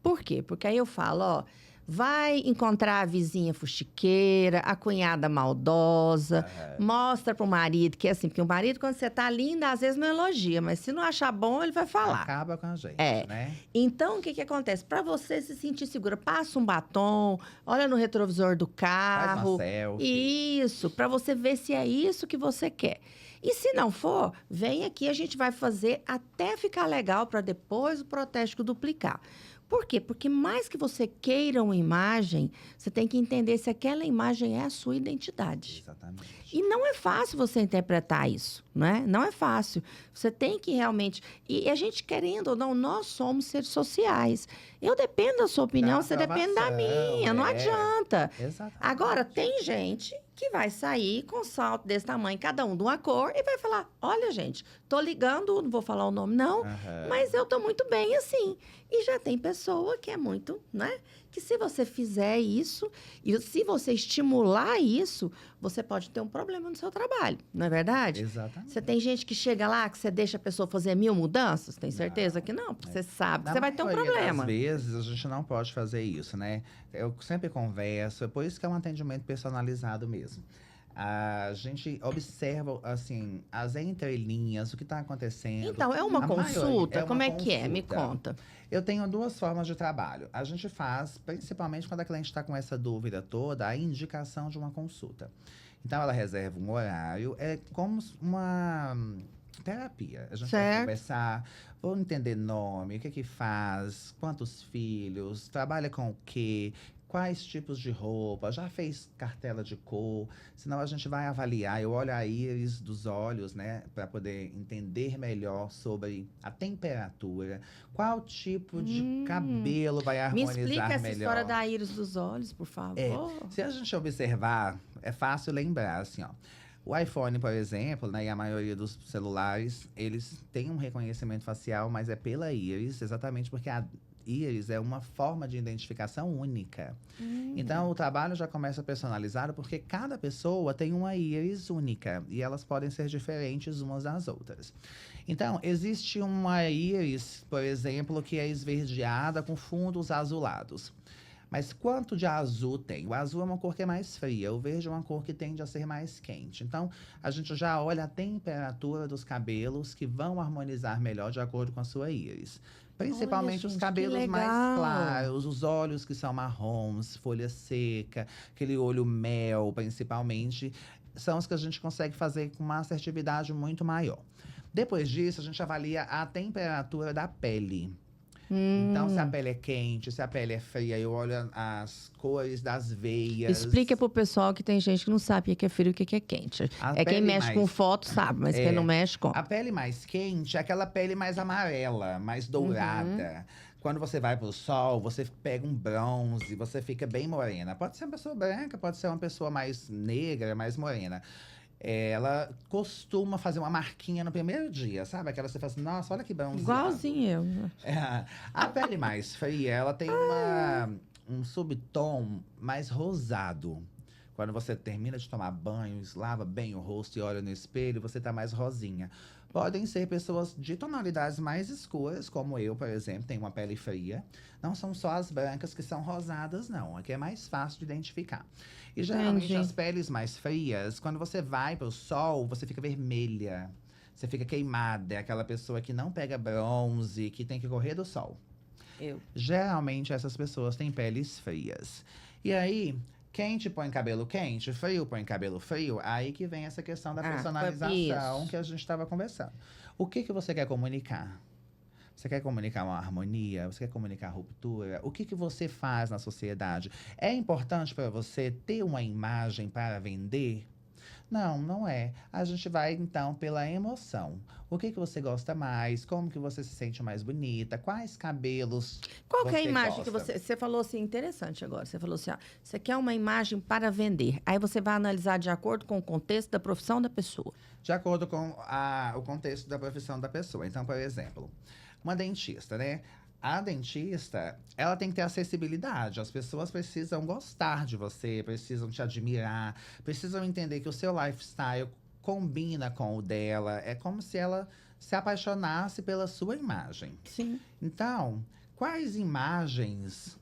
Por quê? Porque aí eu falo, ó, vai encontrar a vizinha fuxiqueira, a cunhada maldosa, mostra pro marido, que é assim, porque o marido, quando você tá linda, às vezes não elogia, mas se não achar bom, ele vai falar. Acaba com a gente, né? Então, o que acontece? Para você se sentir segura, passa um batom, olha no retrovisor do carro. Faz uma selfie. Isso, para você ver se é isso que você quer. E se não for, vem aqui, a gente vai fazer até ficar legal para depois o protético duplicar. Por quê? Porque mais que você queira uma imagem, você tem que entender se aquela imagem é a sua identidade. Exatamente. E não é fácil você interpretar isso, né? Não é fácil. Você tem que realmente... E a gente, querendo ou não, nós somos seres sociais. Eu dependo da sua opinião, você depende da minha. Não adianta. Exatamente. Agora, tem gente que vai sair com salto desse tamanho, cada um de uma cor, e vai falar, olha, gente, tô ligando, não vou falar o nome não, mas eu tô muito bem assim. E já tem pessoa que é muito, né? Que se você fizer isso, e se você estimular isso, você pode ter um problema no seu trabalho, não é verdade? Exatamente. Você tem gente que chega lá, que você deixa a pessoa fazer 1000 mudanças? Tem certeza que não? Porque você sabe que você vai ter um problema. Às vezes, a gente não pode fazer isso, né? Eu sempre converso, é por isso que é um atendimento personalizado mesmo. A gente observa, assim, as entrelinhas, o que está acontecendo. Então, é uma consulta? Como é que é? Me consulta. conta. Eu tenho 2 formas de trabalho. A gente faz, principalmente quando a cliente está com essa dúvida toda, a indicação de uma consulta. Então, ela reserva um horário, é como uma terapia. A gente vai conversar, vou entender nome, o que faz, quantos filhos, trabalha com o quê, quais tipos de roupa, já fez cartela de cor, senão a gente vai avaliar, eu olho a íris dos olhos, né, para poder entender melhor sobre a temperatura, qual tipo de cabelo vai harmonizar melhor. Me explica essa história da íris dos olhos, por favor. Se a gente observar, é fácil lembrar, assim, ó. O iPhone, por exemplo, né, e a maioria dos celulares, eles têm um reconhecimento facial, mas é pela íris, exatamente porque a íris é uma forma de identificação única. Então, o trabalho já começa personalizado porque cada pessoa tem uma íris única e elas podem ser diferentes umas das outras. Então, existe uma íris, por exemplo, que é esverdeada com fundos azulados. Mas quanto de azul tem? O azul é uma cor que é mais fria, o verde é uma cor que tende a ser mais quente. Então, a gente já olha a temperatura dos cabelos que vão harmonizar melhor de acordo com a sua íris. Principalmente Olha, os gente, cabelos que mais legal. claros, os olhos que são marrons, folha seca, aquele olho mel, principalmente, são os que a gente consegue fazer com uma assertividade muito maior. Depois disso, a gente avalia a temperatura da pele. Então, se a pele é quente, se a pele é fria, eu olho as cores das veias. Explica pro pessoal que tem gente que não sabe o que é frio e o que é quente. A É quem pele mexe com mais- foto sabe, mas quem não mexe com. A pele mais quente é aquela pele mais amarela, mais dourada. Quando você vai pro sol, você pega um bronze, você fica bem morena. Pode ser uma pessoa branca, pode ser uma pessoa mais negra, mais morena. Ela costuma fazer uma marquinha no primeiro dia, sabe? Aquela que você fala assim, nossa, olha que bronzeado. Igualzinho eu. A pele mais fria, ela tem um subtom mais rosado. Quando você termina de tomar banho, lava bem o rosto e olha no espelho, você tá mais rosinha. Podem ser pessoas de tonalidades mais escuras, como eu, por exemplo, tenho uma pele fria. Não são só as brancas que são rosadas, não. Aqui é mais fácil de identificar. E geralmente Entendi. as peles mais frias, quando você vai pro sol, você fica vermelha. Você fica queimada, é aquela pessoa que não pega bronze, que tem que correr do sol. Eu. Geralmente essas pessoas têm peles frias. E aí, quente põe cabelo quente, frio põe cabelo frio, aí que vem essa questão da personalização isso. que a gente estava conversando. O que você quer comunicar? Você quer comunicar uma harmonia? Você quer comunicar ruptura? O que você faz na sociedade? É importante para você ter uma imagem para vender? Não, não é. A gente vai, então, pela emoção. O que você gosta mais? Como que você se sente mais bonita? Quais cabelos Qual que é a você imagem que gosta? você falou assim, interessante agora. Você falou assim, ó, você quer uma imagem para vender. Aí você vai analisar de acordo com o contexto da profissão da pessoa. De acordo com o contexto da profissão da pessoa. Então, por exemplo, uma dentista, né? A dentista, ela tem que ter acessibilidade. As pessoas precisam gostar de você, precisam te admirar, precisam entender que o seu lifestyle combina com o dela. É como se ela se apaixonasse pela sua imagem. Sim. Então, quais imagens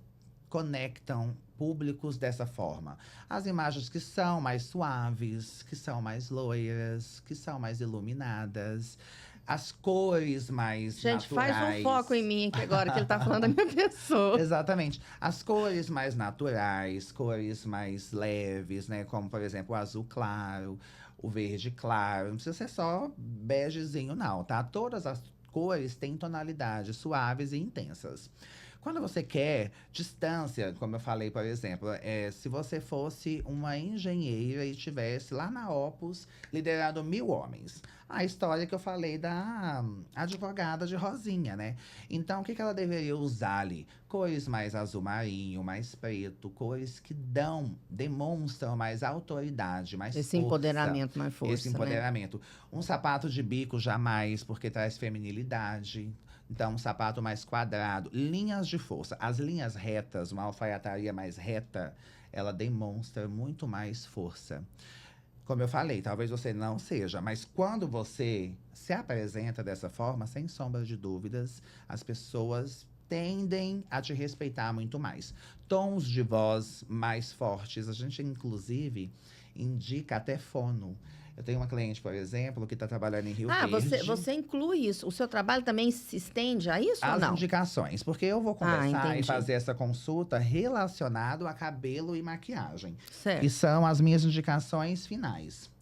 conectam públicos dessa forma? As imagens que são mais suaves, que são mais loiras, que são mais iluminadas. As cores mais Gente, naturais. faz um foco em mim aqui agora, que ele tá falando da minha pessoa. Exatamente. As cores mais naturais, cores mais leves, né? Como, por exemplo, o azul claro, o verde claro. Não precisa ser só begezinho, não, tá? Todas as cores têm tonalidades suaves e intensas. Quando você quer distância, como eu falei, por exemplo, se você fosse uma engenheira e tivesse lá na Opus liderado 1000 homens. A história que eu falei da advogada de Rosinha, né? Então, o que ela deveria usar ali? Cores mais azul marinho, mais preto, cores que demonstram mais autoridade, mais Esse força. empoderamento, mais força, Esse né? empoderamento. Um sapato de bico jamais, porque traz feminilidade. Então, um sapato mais quadrado. Linhas de força. As linhas retas, uma alfaiataria mais reta, ela demonstra muito mais força. Como eu falei, talvez você não seja, mas quando você se apresenta dessa forma, sem sombra de dúvidas, as pessoas tendem a te respeitar muito mais. Tons de voz mais fortes, a gente inclusive indica até fono. Eu tenho uma cliente, por exemplo, que está trabalhando em Rio Verde. Você inclui isso. O seu trabalho também se estende a isso ou As não? indicações, porque eu vou conversar e entendi. fazer essa consulta relacionado a cabelo e maquiagem, que Certo. são as minhas indicações finais.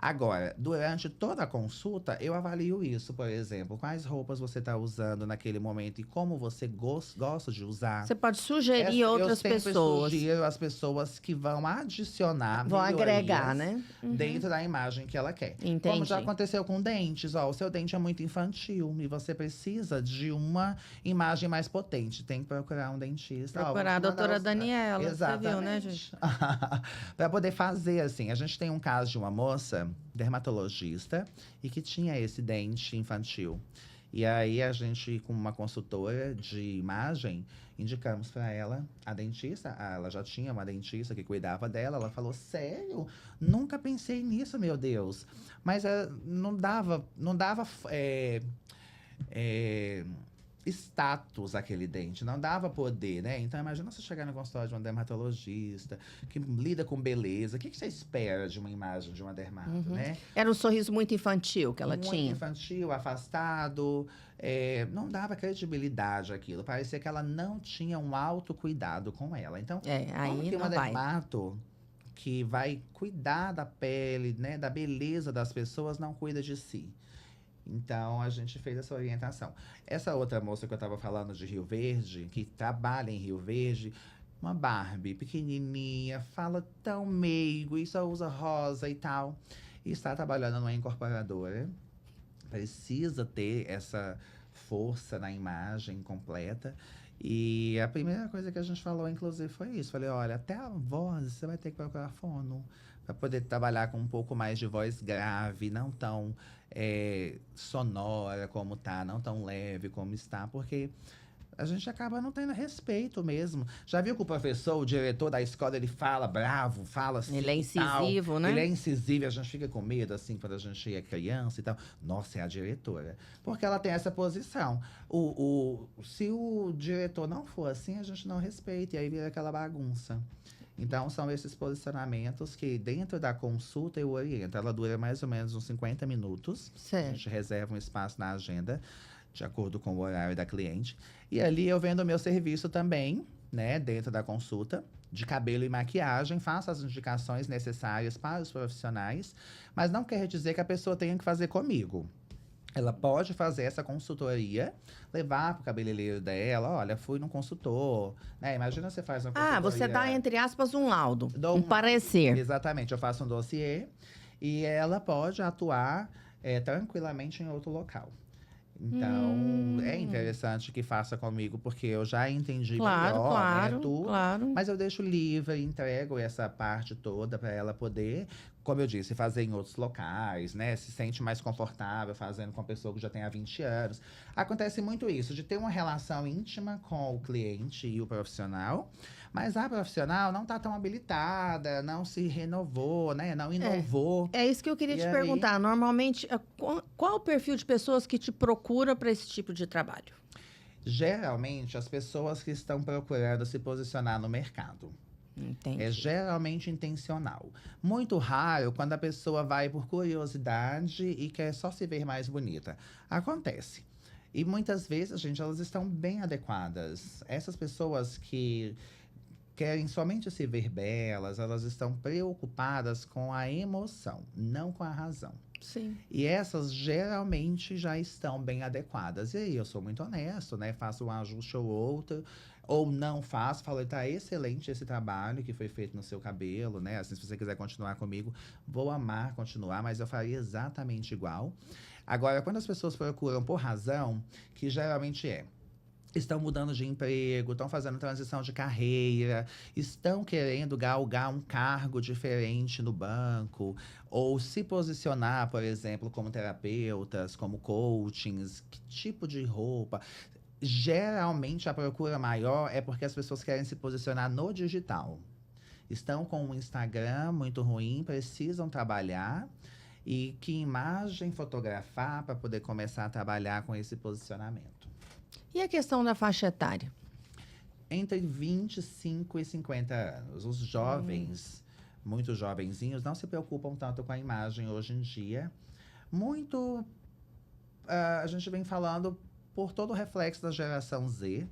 Agora, durante toda a consulta, eu avalio isso, por exemplo. Quais roupas você está usando naquele momento e como você gosta de usar. Você pode sugerir Eu outras sempre pessoas. sugiro as pessoas que vão adicionar Vão agregar, melhorias né? dentro da imagem que ela quer. Entendi. Como já aconteceu com dentes, ó, o seu dente é muito infantil e você precisa de uma imagem mais potente. Tem que procurar um dentista. Procurar a doutora Daniela. Exatamente. Você viu, né, gente? Para poder fazer assim. A gente tem um caso de uma moça dermatologista e que tinha esse dente infantil. E aí a gente, com uma consultora de imagem, indicamos para ela a dentista. Ela já tinha uma dentista que cuidava dela. Ela falou: sério? Nunca pensei nisso, meu Deus. Mas não dava status aquele dente, não dava poder, né? Então imagina você chegar no consultório de uma dermatologista que lida com beleza. O que você espera de uma imagem de uma dermato, né? Era um sorriso muito infantil que ela Muito tinha. infantil, afastado. Não dava credibilidade àquilo. Parecia que ela não tinha um autocuidado com ela. Então, como Aí que uma não vai. dermato que vai cuidar da pele, né, da beleza das pessoas, não cuida de si? Então, a gente fez essa orientação. Essa outra moça que eu estava falando de Rio Verde, que trabalha em Rio Verde, uma Barbie pequenininha, fala tão meigo e só usa rosa e tal. E está trabalhando numa incorporadora. Precisa ter essa força na imagem completa. E a primeira coisa que a gente falou, inclusive, foi isso. Falei: olha, até a voz você vai ter que procurar fono para poder trabalhar com um pouco mais de voz grave, não tão sonora como tá, não tão leve como está, porque a gente acaba não tendo respeito mesmo. Já viu que o professor, o diretor da escola, ele fala bravo, fala assim Ele é e tal. incisivo, né? Ele é incisivo, e a gente fica com medo, assim, quando a gente é criança e tal. Nossa, é a diretora. Porque ela tem essa posição. Se o diretor não for assim, a gente não respeita, e aí vira aquela bagunça. Então, são esses posicionamentos que, dentro da consulta, eu oriento. Ela dura mais ou menos uns 50 minutos. A Certo. gente reserva um espaço na agenda, de acordo com o horário da cliente. E ali eu vendo o meu serviço também, né, dentro da consulta, de cabelo e maquiagem. Faço as indicações necessárias para os profissionais, mas não quer dizer que a pessoa tenha que fazer comigo. Ela pode fazer essa consultoria, levar para o cabeleireiro dela. Olha, fui num consultor, né? Imagina você faz uma consultoria. Você dá, entre aspas, um laudo, Dou um parecer. Exatamente, eu faço um dossiê e ela pode atuar tranquilamente em outro local. Então, é interessante que faça comigo, porque eu já entendi melhor, né, tudo. Claro. Mas eu deixo livre, entrego essa parte toda para ela poder, como eu disse, fazer em outros locais, né? Se sente mais confortável fazendo com a pessoa que já tem há 20 anos. Acontece muito isso, de ter uma relação íntima com o cliente e o profissional, mas a profissional não está tão habilitada, não se renovou, né? Não inovou. É isso que eu queria E te aí? perguntar. Normalmente, qual o perfil de pessoas que te procura para esse tipo de trabalho? Geralmente, as pessoas que estão procurando se posicionar no mercado. Entendi. É geralmente intencional. Muito raro quando a pessoa vai por curiosidade e quer só se ver mais bonita. Acontece. E muitas vezes, gente, elas estão bem adequadas. Essas pessoas que querem somente se ver belas, elas estão preocupadas com a emoção, não com a razão. Sim. E essas geralmente já estão bem adequadas. E aí, eu sou muito honesto, né? Faço um ajuste ou outro, ou não faço. Falo: tá excelente esse trabalho que foi feito no seu cabelo, né? Assim, se você quiser continuar comigo, vou amar continuar, mas eu faria exatamente igual. Agora, quando as pessoas procuram por razão, que geralmente estão mudando de emprego, estão fazendo transição de carreira, estão querendo galgar um cargo diferente no banco, ou se posicionar, por exemplo, como terapeutas, como coachings, que tipo de roupa. Geralmente a procura maior é porque as pessoas querem se posicionar no digital. Estão com um Instagram muito ruim, precisam trabalhar. E que imagem fotografar para poder começar a trabalhar com esse posicionamento. E a questão da faixa etária? Entre 25 e 50 anos. Os jovens, muito jovenzinhos, não se preocupam tanto com a imagem hoje em dia. Muito, a gente vem falando por todo o reflexo da geração Z,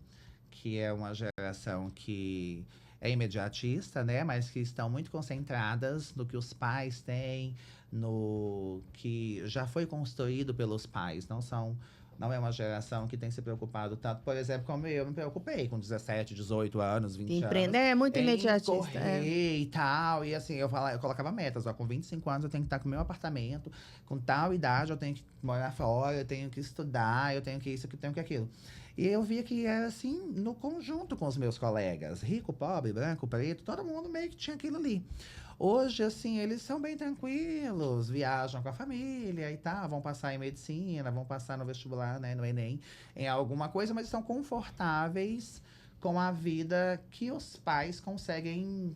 que é uma geração que é imediatista, né? Mas que estão muito concentradas no que os pais têm, no que já foi construído pelos pais. Não é uma geração que tem se preocupado tanto, por exemplo, como eu me preocupei com 17, 18 anos, 20 anos. É muito imediatista. Correr e tal. E assim, eu colocava metas. Ó, com 25 anos eu tenho que estar com o meu apartamento. Com tal idade eu tenho que morar fora, eu tenho que estudar, eu tenho que isso, eu tenho que aquilo. E eu via que era assim, no conjunto com os meus colegas. Rico, pobre, branco, preto, todo mundo meio que tinha aquilo ali. Hoje, assim, eles são bem tranquilos, viajam com a família e tal, vão passar em medicina, vão passar no vestibular, né, no Enem, em alguma coisa, mas estão confortáveis com a vida que os pais conseguem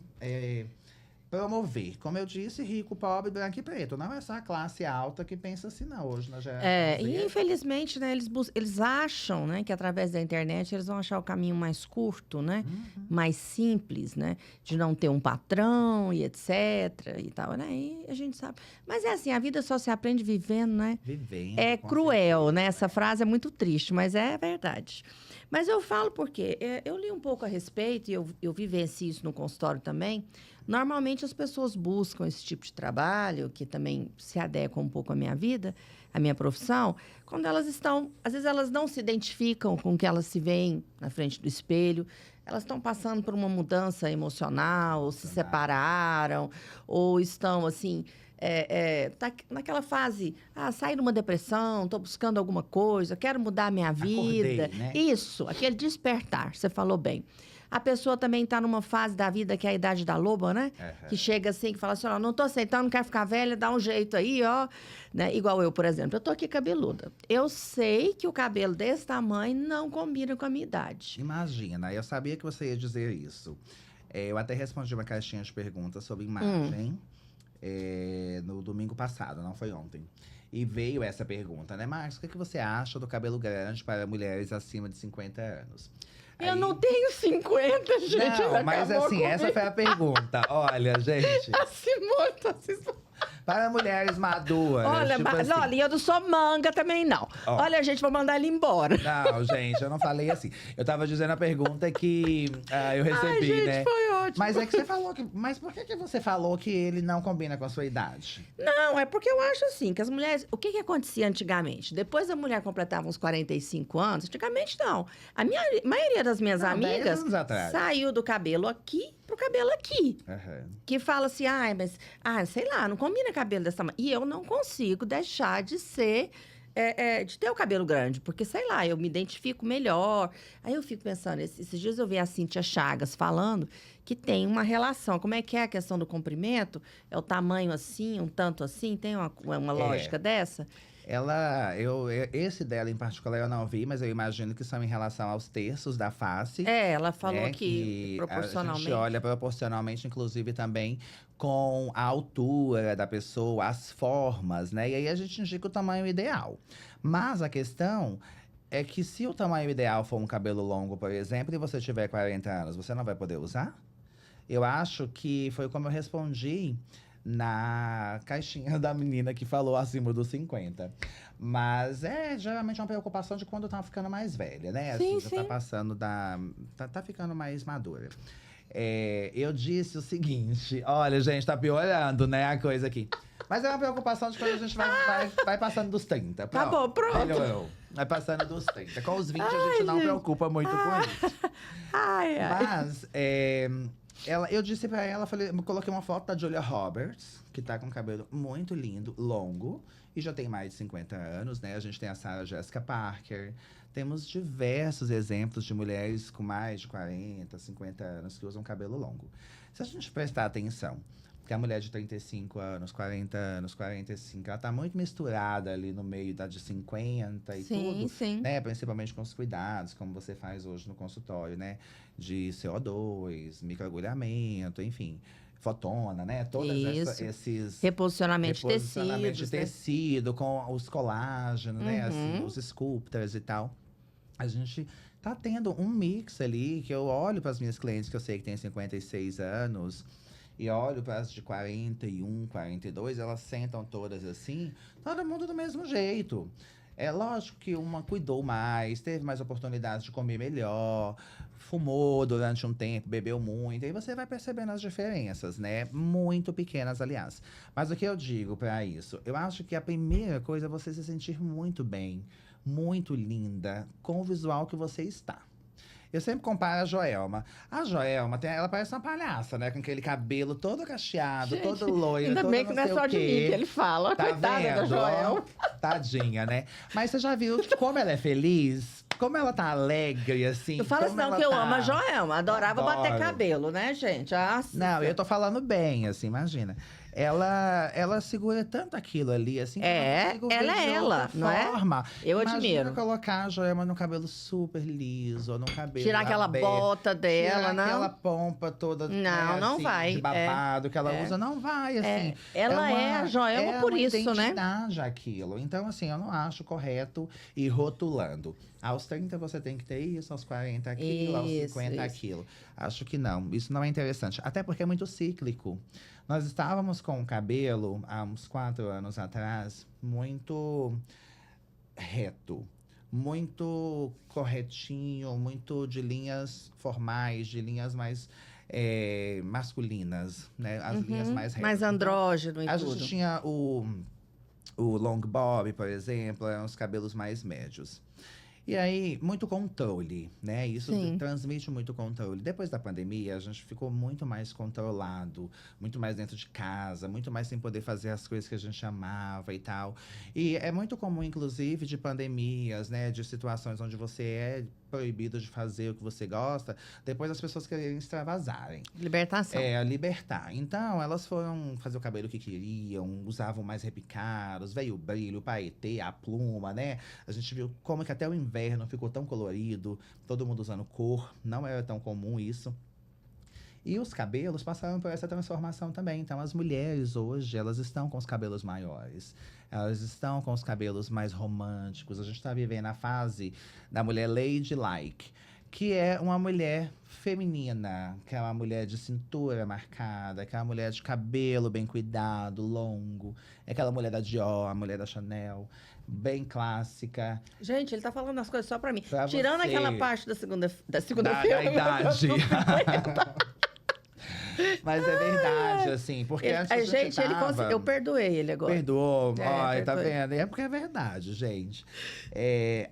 promover. Como eu disse, rico, pobre, branco e preto. Não é só a classe alta que pensa assim, não, hoje na geração Z. E infelizmente, né, eles acham, né, que através da internet eles vão achar o caminho mais curto, né, mais simples, né, de não ter um patrão e etc e tal, né, e a gente sabe. Mas é assim, a vida só se aprende vivendo, né? Vivendo. É com cruel, certeza. né? Essa frase é muito triste, mas é verdade. Mas eu falo porque eu li um pouco a respeito, e eu vivencio isso no consultório também. Normalmente as pessoas buscam esse tipo de trabalho, que também se adequa um pouco à minha vida, à minha profissão, quando elas estão. Às vezes elas não se identificam com o que elas se veem na frente do espelho, elas estão passando por uma mudança emocional, ou se separaram, ou estão assim. Tá naquela fase, saí de uma depressão, estou buscando alguma coisa, quero mudar a minha vida. Acordei, né? Isso, aquele despertar, você falou bem. A pessoa também está numa fase da vida que é a idade da loba, né? Que chega assim, que fala assim, ó, não estou aceitando, não quero ficar velha, dá um jeito aí, ó. Né? Igual eu, por exemplo, eu estou aqui cabeluda. Eu sei que o cabelo desse tamanho não combina com a minha idade. Imagina, eu sabia que você ia dizer isso. Eu até respondi uma caixinha de perguntas sobre imagem no domingo passado, não foi ontem. E veio essa pergunta, né, Marcos? O que você acha do cabelo grande para mulheres acima de 50 anos? Eu não tenho 50, gente. Não, mas assim, essa foi a pergunta. Olha, gente. A Simone tá se... Para mulheres maduras. Olha, tipo assim. olha, eu não sou manga também, não. Olha, gente, vou mandar ele embora. Não, gente, eu não falei assim. Eu tava dizendo a pergunta que eu recebi, gente, né? foi ótimo. Mas é que você falou que. Mas por que você falou que ele não combina com a sua idade? Não, é porque eu acho assim, que as mulheres... O que acontecia antigamente? Depois a mulher completava uns 45 anos, antigamente não. A maioria das minhas 10 amigas anos atrás. saiu do cabelo aqui pro cabelo aqui. Que fala assim, sei lá, não combina cabelo dessa tamanho. E eu não consigo deixar de ser... de ter o cabelo grande, porque, sei lá, eu me identifico melhor. Aí eu fico pensando, esses dias eu vi a Cíntia Chagas falando que tem uma relação. Como é que é a questão do comprimento? É o tamanho assim, um tanto assim? Tem uma lógica dessa? Esse dela em particular eu não vi, mas eu imagino que são em relação aos terços da face. Ela falou né, que proporcionalmente. A gente olha proporcionalmente, inclusive, também com a altura da pessoa, as formas, né? E aí a gente indica o tamanho ideal. Mas a questão é que se o tamanho ideal for um cabelo longo, por exemplo, e você tiver 40 anos, você não vai poder usar? Eu acho que foi como eu respondi na caixinha da menina que falou acima dos 50. Mas geralmente uma preocupação de quando tá ficando mais velha, né? Sim, assim, já tá passando tá ficando mais madura. Eu disse o seguinte, olha, gente, tá piorando, né, a coisa aqui. Mas é uma preocupação de quando a gente vai passando dos 30. Tá bom, pronto. Melhorou. Vai passando dos 30. Com os 20 a gente não preocupa muito com isso. Mas eu disse pra ela, eu coloquei uma foto da Julia Roberts, que tá com cabelo muito lindo, longo, e já tem mais de 50 anos, né? A gente tem a Sarah Jessica Parker. Temos diversos exemplos de mulheres com mais de 40, 50 anos que usam cabelo longo. Se a gente prestar atenção, que a mulher de 35 anos, 40 anos, 45, ela tá muito misturada ali no meio da de 50 e tudo. Sim. Né? Principalmente com os cuidados, como você faz hoje no consultório, né? De CO2, microagulhamento, enfim. Fotona, né? Todos esses... Reposicionamento de de tecido, com os colágenos, né? Assim, os sculptors e tal. A gente tá tendo um mix ali, que eu olho para as minhas clientes, que eu sei que tem 56 anos... E olho para as de 41, 42, elas sentam todas assim, todo mundo do mesmo jeito. É lógico que uma cuidou mais, teve mais oportunidades de comer melhor, fumou durante um tempo, bebeu muito. Aí você vai percebendo as diferenças, né? Muito pequenas, aliás. Mas o que eu digo para isso? Eu acho que a primeira coisa é você se sentir muito bem, muito linda, com o visual que você está. Eu sempre comparo a Joelma. A Joelma, ela parece uma palhaça, né? Com aquele cabelo todo cacheado, todo loiro. Ainda bem que não é só de mim que ele fala. Tá Coitada vendo? da Joelma. Tadinha, né? Mas você já viu como ela é feliz? Como ela tá alegre, assim. Tu fala como assim, não, ela que eu tá- amo a Joelma. Adorava bater Adoro. cabelo, né, gente? Não, eu tô falando bem, assim, imagina. Ela segura tanto aquilo ali, assim, que eu não consigo ver ela é de ela, outra não é? forma. Eu Imagina admiro. colocar a Joelma num cabelo super liso, ou num cabelo Tirar aquela aberto. bota dela, Tirar não? aquela pompa toda, né, Não, não assim, vai. de babado que ela é. usa, não vai, assim. Ela é a Joelma é por uma isso, né? identidade aquilo. Então, assim, eu não acho correto ir rotulando. Aos 30 você tem que ter isso, aos 40 aquilo, aos Isso, 50 isso. aquilo. Acho que não, isso não é interessante. Até porque é muito cíclico. Nós estávamos com o cabelo, há uns 4 anos atrás, muito reto. Muito corretinho, muito de linhas formais, de linhas mais masculinas, né? As linhas mais retas. Mais Então, andrógeno e a tudo. gente tinha o long bob, por exemplo, eram os cabelos mais médios. E aí, muito controle, né? Isso Sim. transmite muito controle. Depois da pandemia, a gente ficou muito mais controlado, muito mais dentro de casa, muito mais sem poder fazer as coisas que a gente amava e tal. E é muito comum, inclusive, de pandemias, né? De situações onde você é proibido de fazer o que você gosta, depois as pessoas querem extravasarem. Libertação. Libertar. Então, elas foram fazer o cabelo que queriam, usavam mais repicados, veio o brilho, o paetê, a pluma, né? A gente viu como que até o inverno ficou tão colorido, todo mundo usando cor, não era tão comum isso. E os cabelos passaram por essa transformação também. Então, as mulheres hoje, elas estão com os cabelos maiores. Elas estão com os cabelos mais românticos. A gente está vivendo a fase da mulher ladylike, que é uma mulher feminina, que é uma mulher de cintura marcada, que é uma mulher de cabelo bem cuidado, longo. É aquela mulher da Dior, a mulher da Chanel, bem clássica. Gente, ele tá falando as coisas só pra mim. Pra Tirando você. aquela parte da Da segunda-feira. idade. Mas é verdade, assim, porque antes a gente tava... eu perdoei ele agora. Perdoou, É, ai, tá perdoei. vendo? É porque é verdade, gente.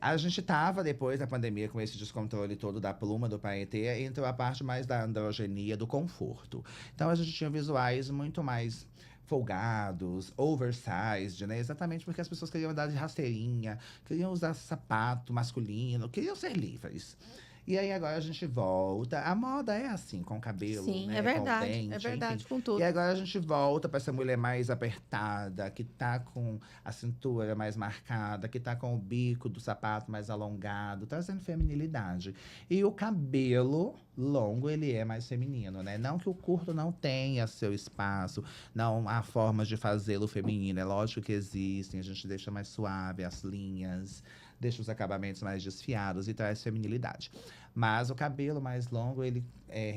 A gente tava, depois da pandemia, com esse descontrole todo da pluma, do paetê, entrou a parte mais da androgenia, do conforto. Então, a gente tinha visuais muito mais folgados, oversized, né? Exatamente porque as pessoas queriam andar de rasteirinha, queriam usar sapato masculino, queriam ser livres. E aí agora a gente volta. A moda é assim, com cabelo, Sim, né? é verdade. Com dente, É verdade, enfim. com tudo. E agora a gente volta para essa mulher mais apertada, que tá com a cintura mais marcada, que tá com o bico do sapato mais alongado, trazendo feminilidade. E o cabelo longo, ele é mais feminino, né? Não que o curto não tenha seu espaço, não há formas de fazê-lo feminino. É lógico que existem, a gente deixa mais suave as linhas, deixa os acabamentos mais desfiados e traz feminilidade. Mas o cabelo mais longo, ele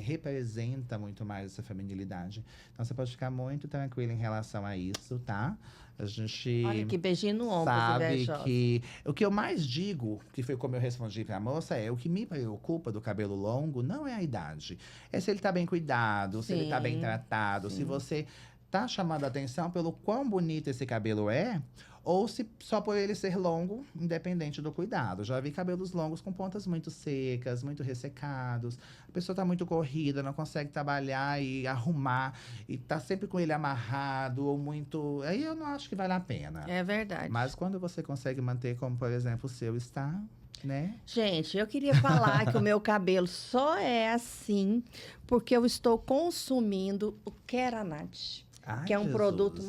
representa muito mais essa feminilidade. Então, você pode ficar muito tranquilo em relação a isso, tá? A gente Olha que beijinho no ombro, sabe invejosa. que… O que eu mais digo, que foi como eu respondi pra moça, o que me preocupa do cabelo longo não é a idade. É se ele tá bem cuidado, se ele tá bem Sim, tratado, se sim. você tá chamando a atenção pelo quão bonito esse cabelo é, ou se só por ele ser longo, independente do cuidado. Já vi cabelos longos com pontas muito secas, muito ressecados. A pessoa tá muito corrida, não consegue trabalhar e arrumar. E tá sempre com ele amarrado ou muito… Aí eu não acho que vale a pena. É verdade. Mas quando você consegue manter, como por exemplo o seu está, né? Gente, eu queria falar que o meu cabelo só é assim porque eu estou consumindo o Keranat. Ai, Que é um Jesus. produto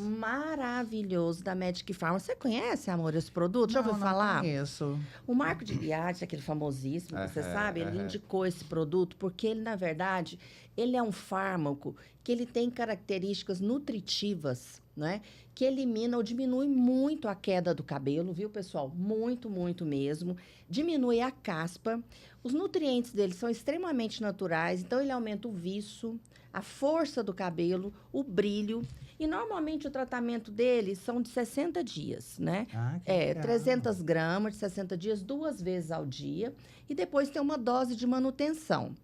maravilhoso da Magic Farm. Você conhece, amor, esse produto? Já ouviu falar? Não conheço. O Marco de Biagi, aquele famosíssimo, que você sabe, ele indicou esse produto porque ele, na verdade, ele é um fármaco que ele tem características nutritivas, né? Que elimina ou diminui muito a queda do cabelo, viu, pessoal? Muito, muito mesmo. Diminui a caspa. Os nutrientes dele são extremamente naturais, então ele aumenta o viço, a força do cabelo, o brilho. E normalmente o tratamento dele são de 60 dias, né? Ah, que legal. 300 gramas de 60 dias, 2 vezes ao dia. E depois tem uma dose de manutenção.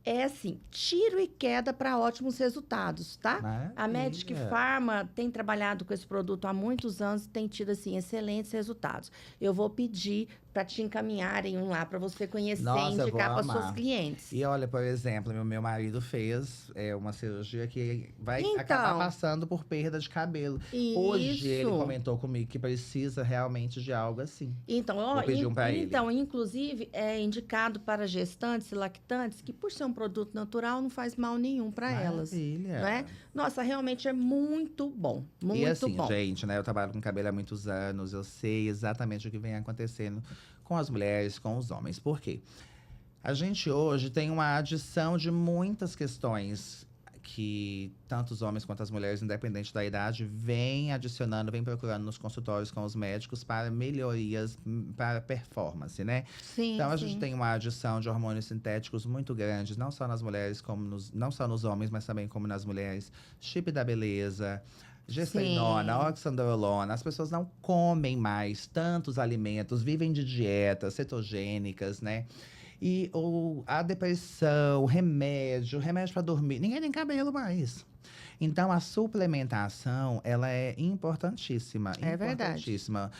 É assim, tiro e queda para ótimos resultados, tá? A Magic Maravilha. Pharma tem trabalhado com esse produto há muitos anos e tem tido, assim, excelentes resultados. Eu vou pedir para te encaminharem um lá, para você conhecer Nossa, e eu vou indicar para suas amar. clientes. E olha, por exemplo, meu marido fez uma cirurgia que vai acabar Então, passando por perda de cabelo. Hoje ele isso. comentou comigo que precisa realmente de algo assim. Então, ó, Vou pedir um pra ele. então, inclusive, é indicado para gestantes e lactantes que, por ser um produto natural, não faz mal nenhum para elas, Maravilha. não é? Nossa, realmente é muito bom, muito E assim, bom. gente, né? Eu trabalho com cabelo há muitos anos, eu sei exatamente o que vem acontecendo com as mulheres, com os homens. Por quê? A gente hoje tem uma adição de muitas questões que tanto os homens quanto as mulheres, independente da idade, vêm adicionando, vêm procurando nos consultórios com os médicos para melhorias para performance, né? Sim, Então a gente sim. tem uma adição de hormônios sintéticos muito grandes, não só nas mulheres, como não só nos homens, mas também como nas mulheres. Chip da beleza, gestarinona, Sim. oxandrolona. As pessoas não comem mais tantos alimentos, vivem de dietas cetogênicas, né? E a depressão, remédio para dormir. Ninguém tem cabelo mais. Então, a suplementação, ela é importantíssima, É verdade. importantíssima.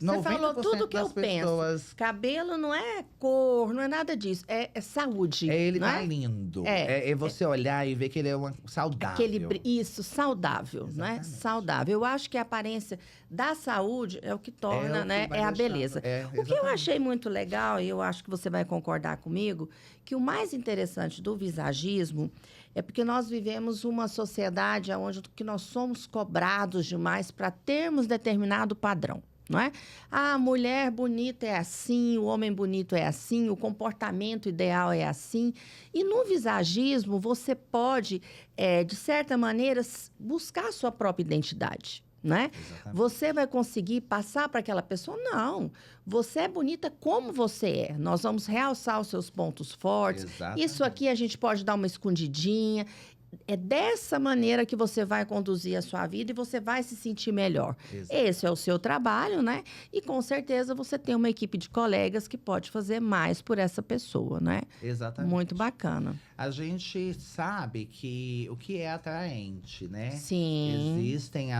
Você falou tudo 90% o que eu das penso. pessoas. Cabelo não é cor, não é nada disso. É saúde, Ele não tá é? lindo. É. É você olhar e ver que ele é saudável. Isso, saudável, não é? Exatamente. Saudável. Eu acho que a aparência da saúde é o que torna, o que né? vai É a deixando. beleza. O que eu Exatamente. achei muito legal, e eu acho que você vai concordar comigo, que o mais interessante do visagismo é porque nós vivemos uma sociedade onde que nós somos cobrados demais para termos determinado padrão. Não é? A mulher bonita é assim, o homem bonito é assim, o comportamento ideal é assim. E no visagismo, você pode, de certa maneira, buscar a sua própria identidade. Né? Exatamente. Você vai conseguir passar para aquela pessoa? Não. Você é bonita como você é. Nós vamos realçar os seus pontos fortes. Exatamente. Isso aqui a gente pode dar uma escondidinha. É dessa maneira que você vai conduzir a sua vida e você vai se sentir melhor. Exatamente. Esse é o seu trabalho, né? E com certeza você tem uma equipe de colegas que pode fazer mais por essa pessoa, né? Exatamente. Muito bacana. A gente sabe que o que é atraente, né? Sim. Existem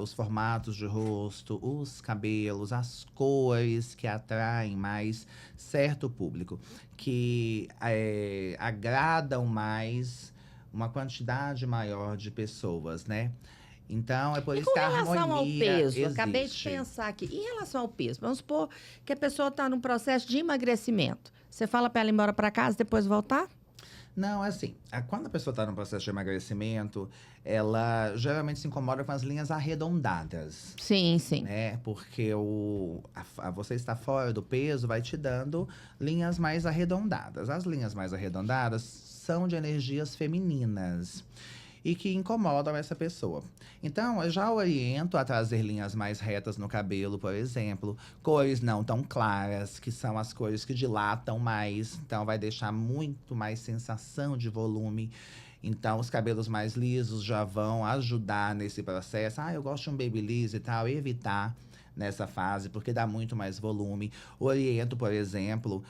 os formatos de rosto, os cabelos, as cores que atraem mais certo público, que agradam mais uma quantidade maior de pessoas, né? Então, é por E isso com que a relação ao harmonia peso, existe. acabei de pensar aqui. Em relação ao peso, vamos supor que a pessoa está num processo de emagrecimento. Você fala para ela ir embora para casa, depois voltar? Não, é assim, quando a pessoa está no processo de emagrecimento, ela geralmente se incomoda com as linhas arredondadas. Sim, sim. Né? Porque você estar fora do peso vai te dando linhas mais arredondadas. As linhas mais arredondadas são de energias femininas e que incomodam essa pessoa. Então, eu já oriento a trazer linhas mais retas no cabelo, por exemplo. Cores não tão claras, que são as cores que dilatam mais. Então, vai deixar muito mais sensação de volume. Então, os cabelos mais lisos já vão ajudar nesse processo. Eu gosto de um babyliss e tal, evitar nessa fase, porque dá muito mais volume. Oriento, por exemplo,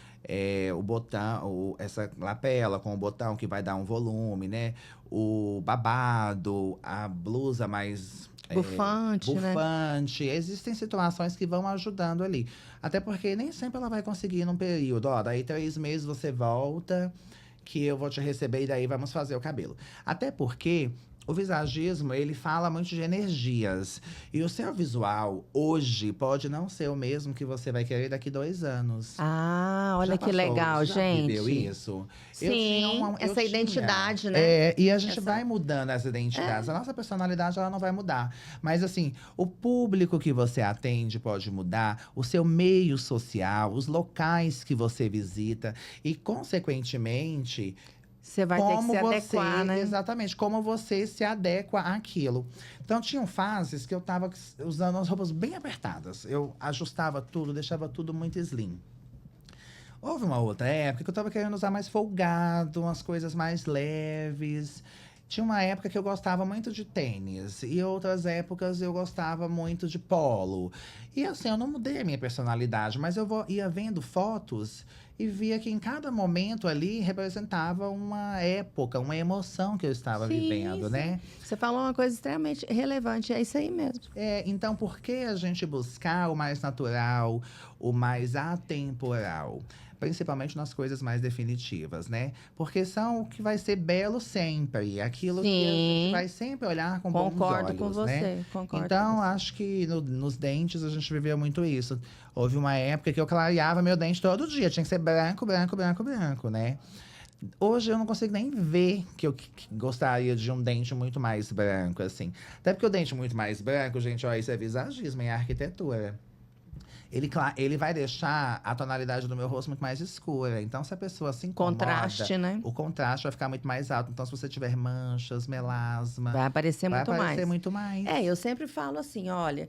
o botão, essa lapela com o botão que vai dar um volume, né? O babado, a blusa mais Bufante, né? bufante. Existem situações que vão ajudando ali. Até porque nem sempre ela vai conseguir num período. Daí 3 meses você volta, que eu vou te receber e daí vamos fazer o cabelo. Até porque o visagismo, ele fala muito de energias. E o seu visual, hoje, pode não ser o mesmo que você vai querer daqui 2 anos. Olha Já que passou? legal, Já gente. viveu isso? Sim, essa identidade, né? E a gente Essa- vai mudando as identidades. A nossa personalidade, ela não vai mudar. Mas, assim, o público que você atende pode mudar, o seu meio social, os locais que você visita. E, consequentemente, Você vai ter que se adequar, né? exatamente, como você se adequa àquilo. Então, tinham fases que eu tava usando as roupas bem apertadas. Eu ajustava tudo, deixava tudo muito slim. Houve uma outra época que eu tava querendo usar mais folgado, umas coisas mais leves. Tinha uma época que eu gostava muito de tênis. E outras épocas eu gostava muito de polo. E assim, eu não mudei a minha personalidade, mas ia vendo fotos e via que em cada momento ali representava uma época, uma emoção que eu estava vivendo, né? Você falou uma coisa extremamente relevante, é isso aí mesmo. Então, por que a gente buscar o mais natural, o mais atemporal? Principalmente nas coisas mais definitivas, né? Porque são o que vai ser belo sempre. Aquilo que a gente Sim. vai sempre olhar com bons Concordo olhos, com né? você, concordo Então, com você. acho que nos dentes a gente viveu muito isso. Houve uma época que eu clareava meu dente todo dia. Tinha que ser branco, branco, branco, branco, né? Hoje eu não consigo nem ver que eu gostaria de um dente muito mais branco, assim. Até porque o dente muito mais branco, gente, ó, isso é visagismo, é arquitetura. Ele vai deixar a tonalidade do meu rosto muito mais escura. Então, se a pessoa se incomoda, Contraste, né? o contraste vai ficar muito mais alto. Então, se você tiver manchas, melasma, Vai aparecer vai muito aparecer mais. muito mais. Eu sempre falo assim, olha,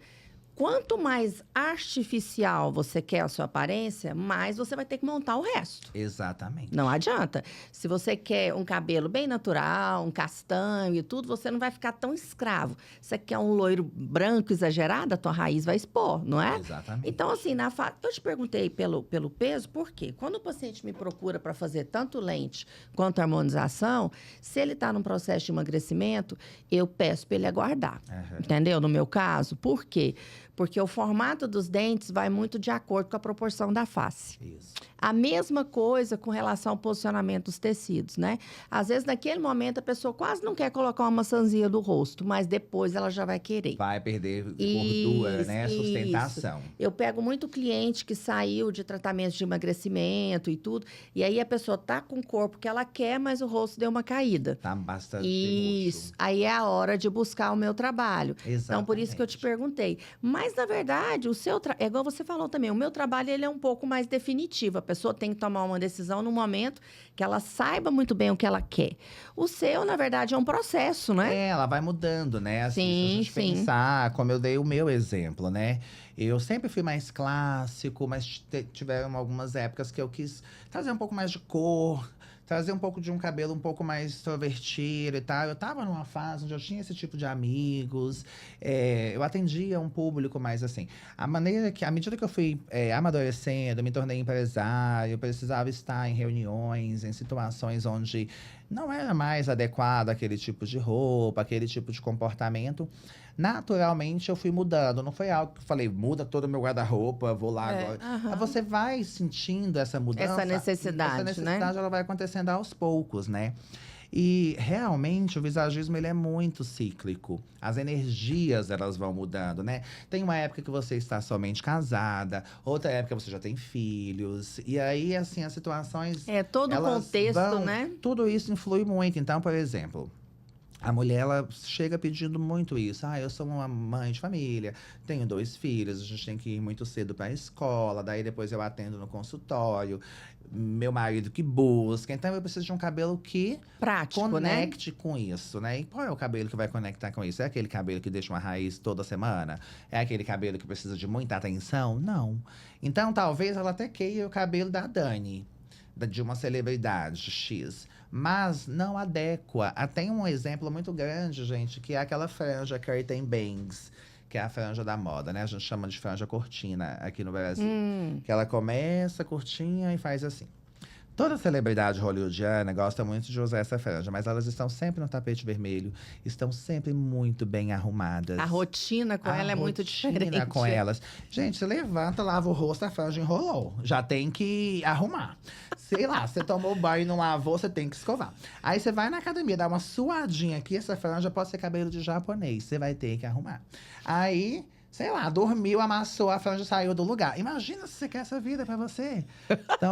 quanto mais artificial você quer a sua aparência, mais você vai ter que montar o resto. Exatamente. Não adianta. Se você quer um cabelo bem natural, um castanho e tudo, você não vai ficar tão escravo. Você quer um loiro branco exagerado, a tua raiz vai expor, não é? Exatamente. Então, assim, eu te perguntei pelo peso, por quê? Quando o paciente me procura para fazer tanto lente quanto harmonização, se ele está num processo de emagrecimento, eu peço para ele aguardar. Aham. Entendeu? No meu caso, por quê? Porque o formato dos dentes vai muito de acordo com a proporção da face. Isso. A mesma coisa com relação ao posicionamento dos tecidos, né? Às vezes, naquele momento, a pessoa quase não quer colocar uma maçãzinha do rosto, mas depois ela já vai querer. Vai perder gordura, né? Isso. Sustentação. Eu pego muito cliente que saiu de tratamento de emagrecimento e tudo, e aí a pessoa tá com o corpo que ela quer, mas o rosto deu uma caída. Tá bastante Isso. roxo. Aí é a hora de buscar o meu trabalho. Exatamente. Então, por isso que eu te perguntei. Mas, na verdade, é igual você falou também, o meu trabalho ele é um pouco mais definitivo. A pessoa tem que tomar uma decisão no momento que ela saiba muito bem o que ela quer. O seu, na verdade, é um processo, né? Ela vai mudando, né? Assim, se a Sim, gente sim. pensar, como eu dei o meu exemplo, né? Eu sempre fui mais clássico, mas tiveram algumas épocas que eu quis trazer um pouco mais de cor, trazer um pouco de um cabelo um pouco mais extrovertido e tal. Eu tava numa fase onde eu tinha esse tipo de amigos, eu atendia um público mais assim. À medida que eu fui amadurecendo, me tornei empresário, eu precisava estar em reuniões, em situações onde não era mais adequado aquele tipo de roupa, aquele tipo de comportamento. Naturalmente eu fui mudando. Não foi algo que eu falei, muda todo o meu guarda-roupa, vou lá agora. Aham. Você vai sentindo essa mudança. Essa necessidade, Essa necessidade né? ela vai acontecendo aos poucos, né? E realmente o visagismo ele é muito cíclico. As energias elas vão mudando, né? Tem uma época que você está somente casada, outra época você já tem filhos. E aí, assim, as situações. É todo o elas contexto, vão- né? Tudo isso influi muito. Então, por exemplo. A mulher, ela chega pedindo muito isso. Eu sou uma mãe de família, tenho 2 filhos, a gente tem que ir muito cedo para a escola, daí depois eu atendo no consultório, meu marido que busca. Então eu preciso de um cabelo que Prático, né? conecte com isso, né? E qual é o cabelo que vai conectar com isso? É aquele cabelo que deixa uma raiz toda semana? É aquele cabelo que precisa de muita atenção? Não. Então talvez ela até queira o cabelo da Dani, de uma celebridade X. Mas não adequa. Tem um exemplo muito grande, gente, que é aquela franja curtain bangs, que é a franja da moda, né? A gente chama de franja cortina aqui no Brasil. Que ela começa curtinha e faz assim. Toda celebridade hollywoodiana gosta muito de usar essa franja, mas elas estão sempre no tapete vermelho, estão sempre muito bem arrumadas. A rotina com ela é muito diferente. Com elas. Gente, você levanta, lava o rosto, a franja enrolou. Já tem que arrumar. Sei lá, você tomou banho e não lavou, você tem que escovar. Aí você vai na academia, dá uma suadinha aqui, essa franja pode ser cabelo de japonês, você vai ter que arrumar. Aí, sei lá, dormiu, amassou, a franja saiu do lugar. Imagina se você quer essa vida pra você. Então,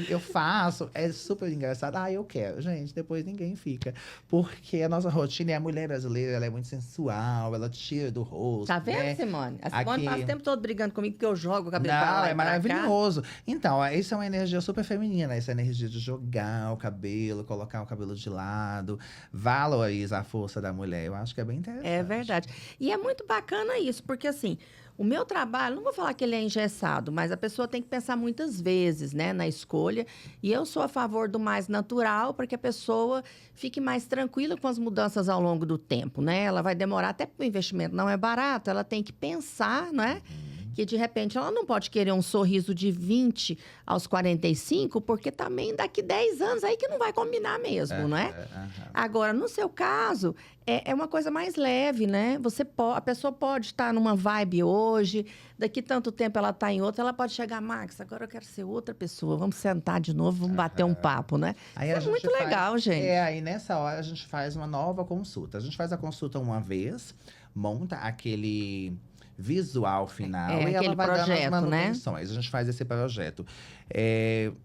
eu faço, é super engraçado. Eu quero. Gente, depois ninguém fica. Porque a nossa rotina, e a mulher brasileira, ela é muito sensual, ela tira do rosto, Tá vendo, né? Simone? A Simone Aqui- passa o tempo todo brigando comigo porque eu jogo o cabelo pra Não, lá é e pra cá. maravilhoso. Então, isso é uma energia super feminina. Essa energia de jogar o cabelo, colocar o cabelo de lado, valoriza a força da mulher. Eu acho que é bem interessante. É verdade. E é muito bacana isso, porque assim, o meu trabalho, não vou falar que ele é engessado, mas a pessoa tem que pensar muitas vezes, né, na escolha. E eu sou a favor do mais natural, para que a pessoa fique mais tranquila com as mudanças ao longo do tempo, né? Ela vai demorar, até porque o investimento não é barato, ela tem que pensar, não é? que de repente ela não pode querer um sorriso de 20 aos 45, porque também daqui 10 anos aí que não vai combinar mesmo, não é? Agora, no seu caso, é uma coisa mais leve, né? A pessoa pode estar numa vibe hoje, daqui tanto tempo ela está em outra, ela pode chegar, Max, agora eu quero ser outra pessoa, vamos sentar de novo, vamos bater um papo, né? Aí Isso é muito legal, gente. Aí nessa hora a gente faz uma nova consulta. A gente faz a consulta uma vez, monta aquele visual final e ela vai dando as manutenções. Né? A gente faz esse projeto.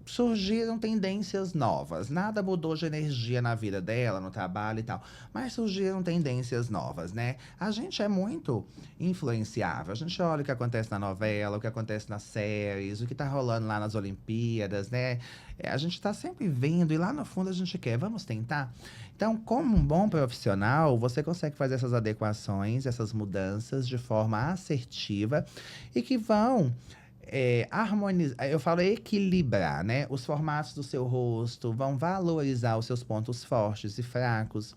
Surgiram tendências novas. Nada mudou de energia na vida dela, no trabalho e tal. Mas surgiram tendências novas, né? A gente é muito influenciável. A gente olha o que acontece na novela, o que acontece nas séries, o que tá rolando lá nas Olimpíadas, né? A gente tá sempre vendo e lá no fundo a gente quer. Vamos tentar? Então, como um bom profissional, você consegue fazer essas adequações, essas mudanças de forma assertiva e que vão harmonizar, eu falo equilibrar, né? Os formatos do seu rosto, vão valorizar os seus pontos fortes e fracos.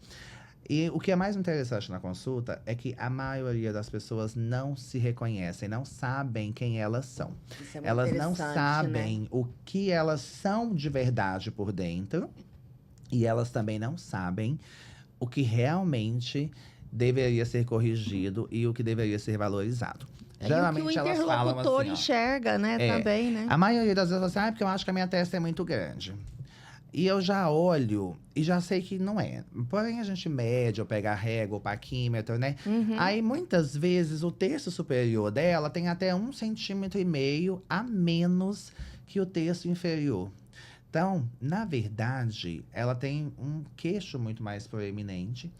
E o que é mais interessante na consulta é que a maioria das pessoas não se reconhecem, não sabem quem elas são. Isso é muito elas não interessante, sabem né? o que elas são de verdade por dentro. E elas também não sabem o que realmente deveria ser corrigido e o que deveria ser valorizado. Geralmente e o que o interlocutor enxerga, né, também, né? A maioria das vezes você porque eu acho que a minha testa é muito grande. E eu já olho e já sei que não é. Porém, a gente mede, ou pega a régua, o paquímetro, né? Aí, muitas vezes, o terço superior dela tem até 1,5 centímetro a menos que o terço inferior. Então, na verdade, ela tem um queixo muito mais proeminente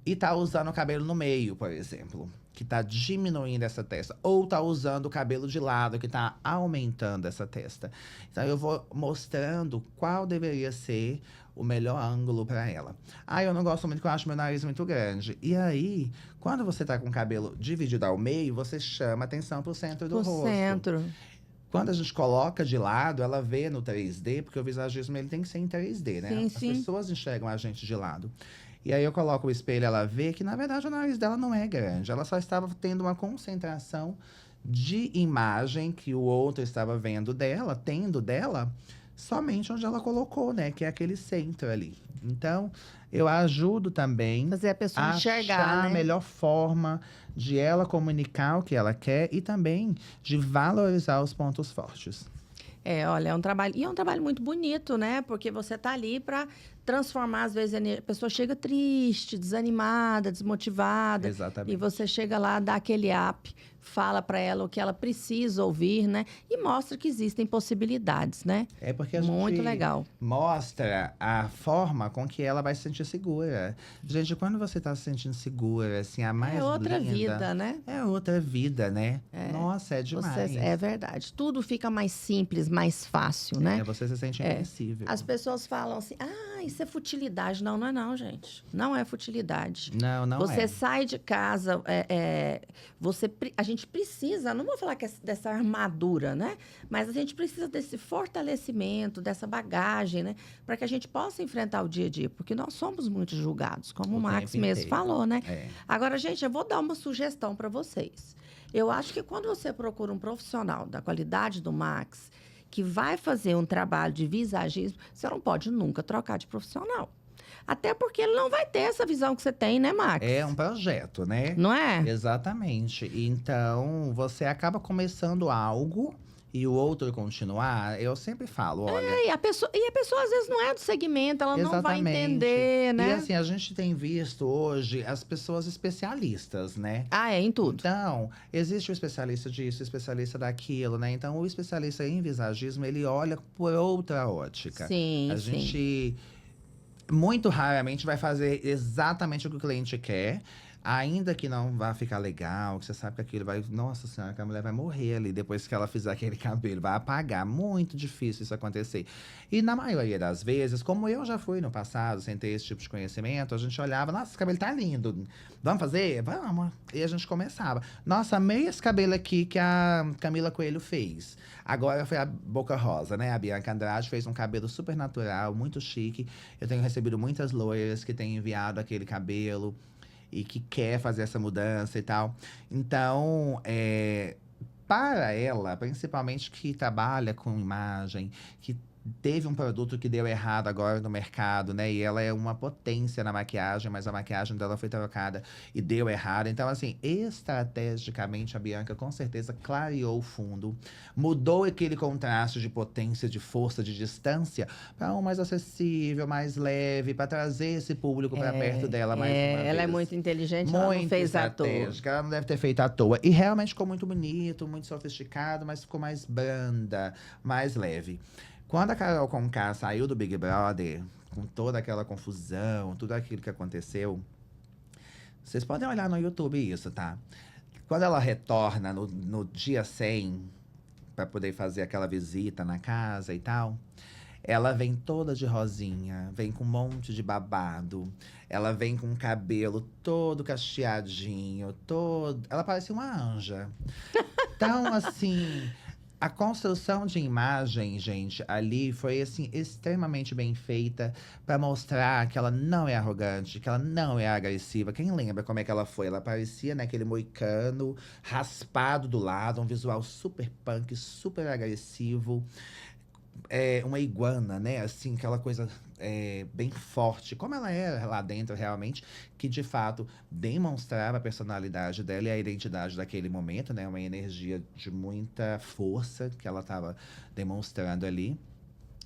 e tá usando o cabelo no meio, por exemplo, que tá diminuindo essa testa. Ou tá usando o cabelo de lado, que tá aumentando essa testa. Então, eu vou mostrando qual deveria ser o melhor ângulo para ela. Eu não gosto muito, porque eu acho meu nariz muito grande. E aí, quando você tá com o cabelo dividido ao meio, você chama atenção pro centro do rosto. Centro. Quando a gente coloca de lado, ela vê no 3D, porque o visagismo ele tem que ser em 3D, né? As pessoas enxergam a gente de lado. E aí eu coloco o espelho, ela vê que, na verdade, o nariz dela não é grande. Ela só estava tendo uma concentração de imagem que o outro estava vendo dela, tendo dela, somente onde ela colocou, né? Que é aquele centro ali. Então, eu ajudo também fazer a pessoa enxergar, a melhor forma de ela comunicar o que ela quer e também de valorizar os pontos fortes. Olha, é um trabalho. E é um trabalho muito bonito, né? Porque você tá ali para transformar, às vezes, a pessoa chega triste, desanimada, desmotivada. Exatamente. E você chega lá, dá aquele up, fala para ela o que ela precisa ouvir, né? E mostra que existem possibilidades, né? É porque a muito gente legal. Mostra a forma com que ela vai se sentir segura. Gente, quando você tá se sentindo segura, assim, a mais linda… É outra vida, né? É outra vida, né? Nossa, é demais. É verdade. Tudo fica mais simples, mais fácil, né? Você se sente invencível. As pessoas falam assim, isso é futilidade. Não, não é não, gente. Não é futilidade. Não Você sai de casa, a gente precisa, não vou falar que dessa armadura, né? Mas a gente precisa desse fortalecimento, dessa bagagem, né? Para que a gente possa enfrentar o dia a dia. Porque nós somos muito julgados, como o Max mesmo falou, né? Agora, gente, eu vou dar uma sugestão para vocês. Eu acho que quando você procura um profissional da qualidade do Max, que vai fazer um trabalho de visagismo, você não pode nunca trocar de profissional. Até porque ele não vai ter essa visão que você tem, né, Max? É um projeto, né? Não é? Exatamente. Então, você acaba começando algo e o outro continuar. Eu sempre falo, olha… E a pessoa às vezes não é do segmento, ela não vai entender, né? E assim, a gente tem visto hoje as pessoas especialistas, né? Em tudo. Então, existe o especialista disso, o especialista daquilo, né? Então, o especialista em visagismo, ele olha por outra ótica. Sim, A gente… muito raramente vai fazer exatamente o que o cliente quer, ainda que não vá ficar legal, que você sabe que aquilo vai… Nossa senhora, que a mulher vai morrer ali depois que ela fizer aquele cabelo, vai apagar. Muito difícil isso acontecer. E na maioria das vezes, como eu já fui no passado, sem ter esse tipo de conhecimento, a gente olhava, nossa, esse cabelo tá lindo, vamos fazer? Vamos! E a gente começava. Nossa, amei esse cabelo aqui que a Camila Coelho fez. Agora foi a Boca Rosa, né? A Bianca Andrade fez um cabelo super natural, muito chique. Eu tenho recebido muitas loiras que têm enviado aquele cabelo e que quer fazer essa mudança e tal. Então, para ela, principalmente que trabalha com imagem, que teve um produto que deu errado agora no mercado, né? E ela é uma potência na maquiagem, mas a maquiagem dela foi trocada e deu errado. Então, assim, estrategicamente, a Bianca com certeza clareou o fundo, mudou aquele contraste de potência, de força, de distância, para um mais acessível, mais leve, para trazer esse público para perto dela mais uma vez. Ela é muito inteligente, ela não fez à toa. Ela não deve ter feito à toa. E realmente ficou muito bonito, muito sofisticado, mas ficou mais branda, mais leve. Quando a Carol Conká saiu do Big Brother, com toda aquela confusão, tudo aquilo que aconteceu, vocês podem olhar no YouTube isso, tá? Quando ela retorna no dia 100, para poder fazer aquela visita na casa e tal, ela vem toda de rosinha, vem com um monte de babado. Ela vem com o cabelo todo cacheadinho, todo… Ela parece uma anja. Então, assim… A construção de imagem, gente, ali foi assim extremamente bem feita para mostrar que ela não é arrogante, que ela não é agressiva. Quem lembra como é que ela foi? Ela parecia, né, aquele moicano raspado do lado, um visual super punk, super agressivo. Uma iguana, né? Assim, aquela coisa bem forte, como ela era lá dentro realmente, que de fato demonstrava a personalidade dela e a identidade daquele momento, né? Uma energia de muita força que ela estava demonstrando ali.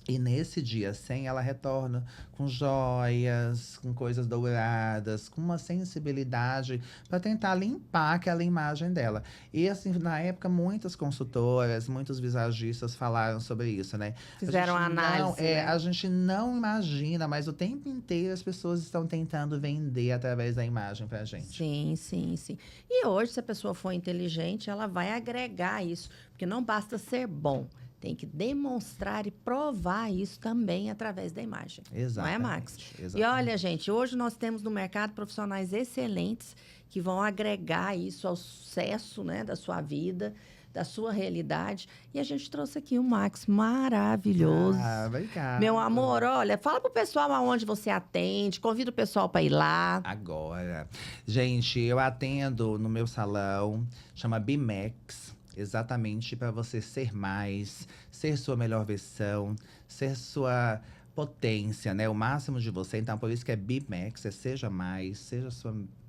E nesse dia 100, ela retorna com joias, com coisas douradas, com uma sensibilidade para tentar limpar aquela imagem dela. E assim, na época, muitas consultoras, muitos visagistas falaram sobre isso, né? Fizeram a análise, né? A gente não imagina, mas o tempo inteiro as pessoas estão tentando vender através da imagem pra gente. Sim, sim, sim. E hoje, se a pessoa for inteligente, ela vai agregar isso. Porque não basta ser bom. Tem que demonstrar e provar isso também através da imagem. Exatamente. Não é, Max? Exatamente. E olha, gente, hoje nós temos no mercado profissionais excelentes que vão agregar isso ao sucesso, né, da sua vida, da sua realidade. E a gente trouxe aqui um Max maravilhoso. Ah, obrigado. Meu amor, olha, fala pro pessoal aonde você atende, convida o pessoal para ir lá. Agora. Gente, eu atendo no meu salão, chama Bimex. Exatamente para você ser mais, ser sua melhor versão, ser sua potência, né? O máximo de você. Então, por isso que é Bimex, seja mais, seja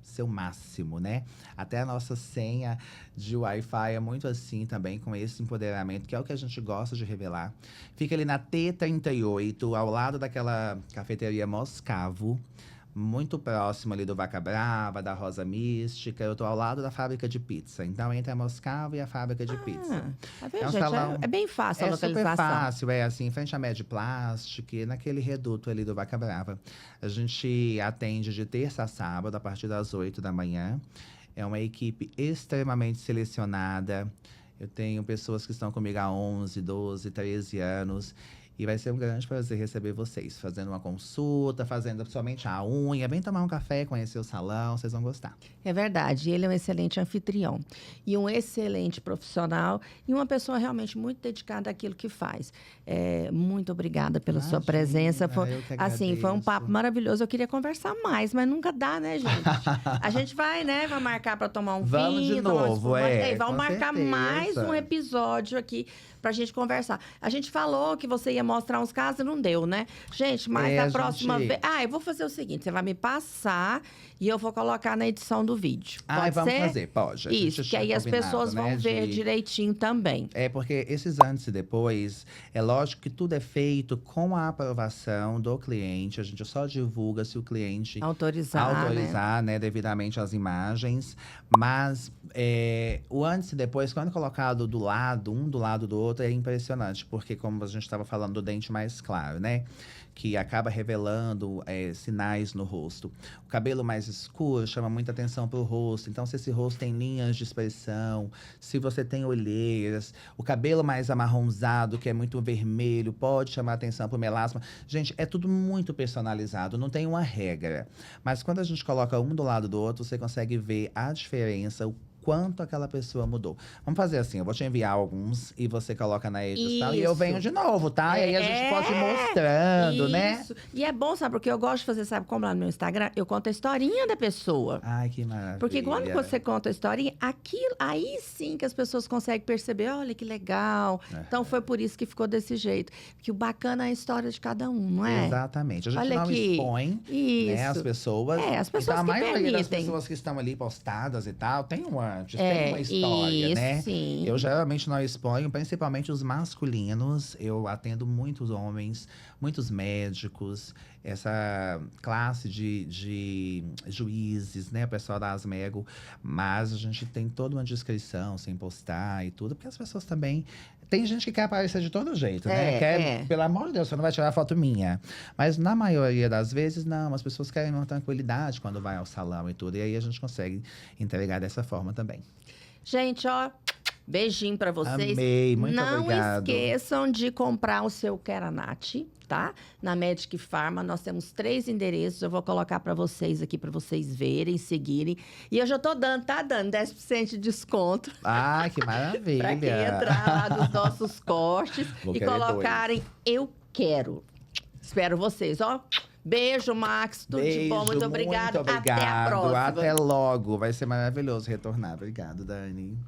seu máximo, né? Até a nossa senha de Wi-Fi é muito assim também, com esse empoderamento, que é o que a gente gosta de revelar. Fica ali na T38, ao lado daquela cafeteria Moscavo. Muito próximo ali do Vaca Brava, da Rosa Mística. Eu tô ao lado da fábrica de pizza. Então, entre a Moscavo e a fábrica de pizza. Tá vendo, gente? Salão… É bem fácil a localização. É super fácil, assim, em frente à Med Plastic, naquele reduto ali do Vaca Brava. A gente atende de terça a sábado, a partir das 8 da manhã. É uma equipe extremamente selecionada. Eu tenho pessoas que estão comigo há 11, 12, 13 anos. E vai ser um grande prazer receber vocês, fazendo uma consulta, fazendo somente a unha. Vem tomar um café, conhecer o salão, vocês vão gostar. É verdade, ele é um excelente anfitrião e um excelente profissional e uma pessoa realmente muito dedicada àquilo que faz. Muito obrigada pela sua presença. Foi, eu que assim, foi um papo maravilhoso. Eu queria conversar mais, mas nunca dá, né, gente? A gente vai, né? Vai marcar para tomar um Vamos vinho, de novo, vamos marcar certeza. mais um episódio aqui pra gente conversar. A gente falou que você ia mostrar uns casos e não deu, né? Gente, mas na próxima vez… eu vou fazer o seguinte, você vai me passar e eu vou colocar na edição do vídeo. Pode vamos ser? fazer, pode. Isso, que aí as pessoas vão ver direitinho também. Porque esses antes e depois, é lógico que tudo é feito com a aprovação do cliente. A gente só divulga se o cliente autorizar, né, devidamente as imagens. Mas o antes e depois, quando colocado do lado, um do lado do outro, é impressionante. Porque como a gente estava falando do dente mais claro, né? Que acaba revelando sinais no rosto. O cabelo mais escuro chama muita atenção para o rosto. Então, se esse rosto tem linhas de expressão, se você tem olheiras, o cabelo mais amarronzado, que é muito vermelho, pode chamar atenção para o melasma. Gente, é tudo muito personalizado, não tem uma regra. Mas quando a gente coloca um do lado do outro, você consegue ver a diferença, o quanto aquela pessoa mudou. Vamos fazer assim, eu vou te enviar alguns e você coloca na edição e eu venho de novo, tá? E aí a gente pode ir mostrando, né? E é bom, sabe? Porque eu gosto de fazer, sabe como lá no meu Instagram? Eu conto a historinha da pessoa. Ai, que maravilha. Porque quando você conta a historinha, aí sim que as pessoas conseguem perceber, olha que legal. Então foi por isso que ficou desse jeito. Que o bacana é a história de cada um, não é? Exatamente. A gente Olha não aqui. expõe, né, as pessoas. As pessoas então, a que maioria das permitem. pessoas que estão ali postadas e tal, tem um antes, tem uma história, né? Sim. Eu geralmente não exponho, principalmente os masculinos. Eu atendo muitos homens, muitos médicos, essa classe de juízes, né? O pessoal da Asmego. Mas a gente tem toda uma descrição, sem postar e tudo, porque as pessoas também. Tem gente que quer aparecer de todo jeito, né? Pelo amor de Deus, você não vai tirar foto minha. Mas na maioria das vezes, não. As pessoas querem uma tranquilidade quando vai ao salão e tudo. E aí a gente consegue entregar dessa forma também. Gente, ó, beijinho pra vocês. Amei, muito não obrigado. Não esqueçam de comprar o seu Keranat, tá? Na Magic Pharma, nós temos 3 endereços. Eu vou colocar pra vocês aqui, pra vocês verem, seguirem. E eu já tô dando, tá dando 10% de desconto. Ah, que maravilha! Pra quem entrar lá nos nossos cortes e colocarem Eu Quero. Espero vocês, ó. Beijo, Max. Tudo de bom. Muito obrigado. Até a próxima. Até logo. Vai ser maravilhoso retornar. Obrigado, Dani.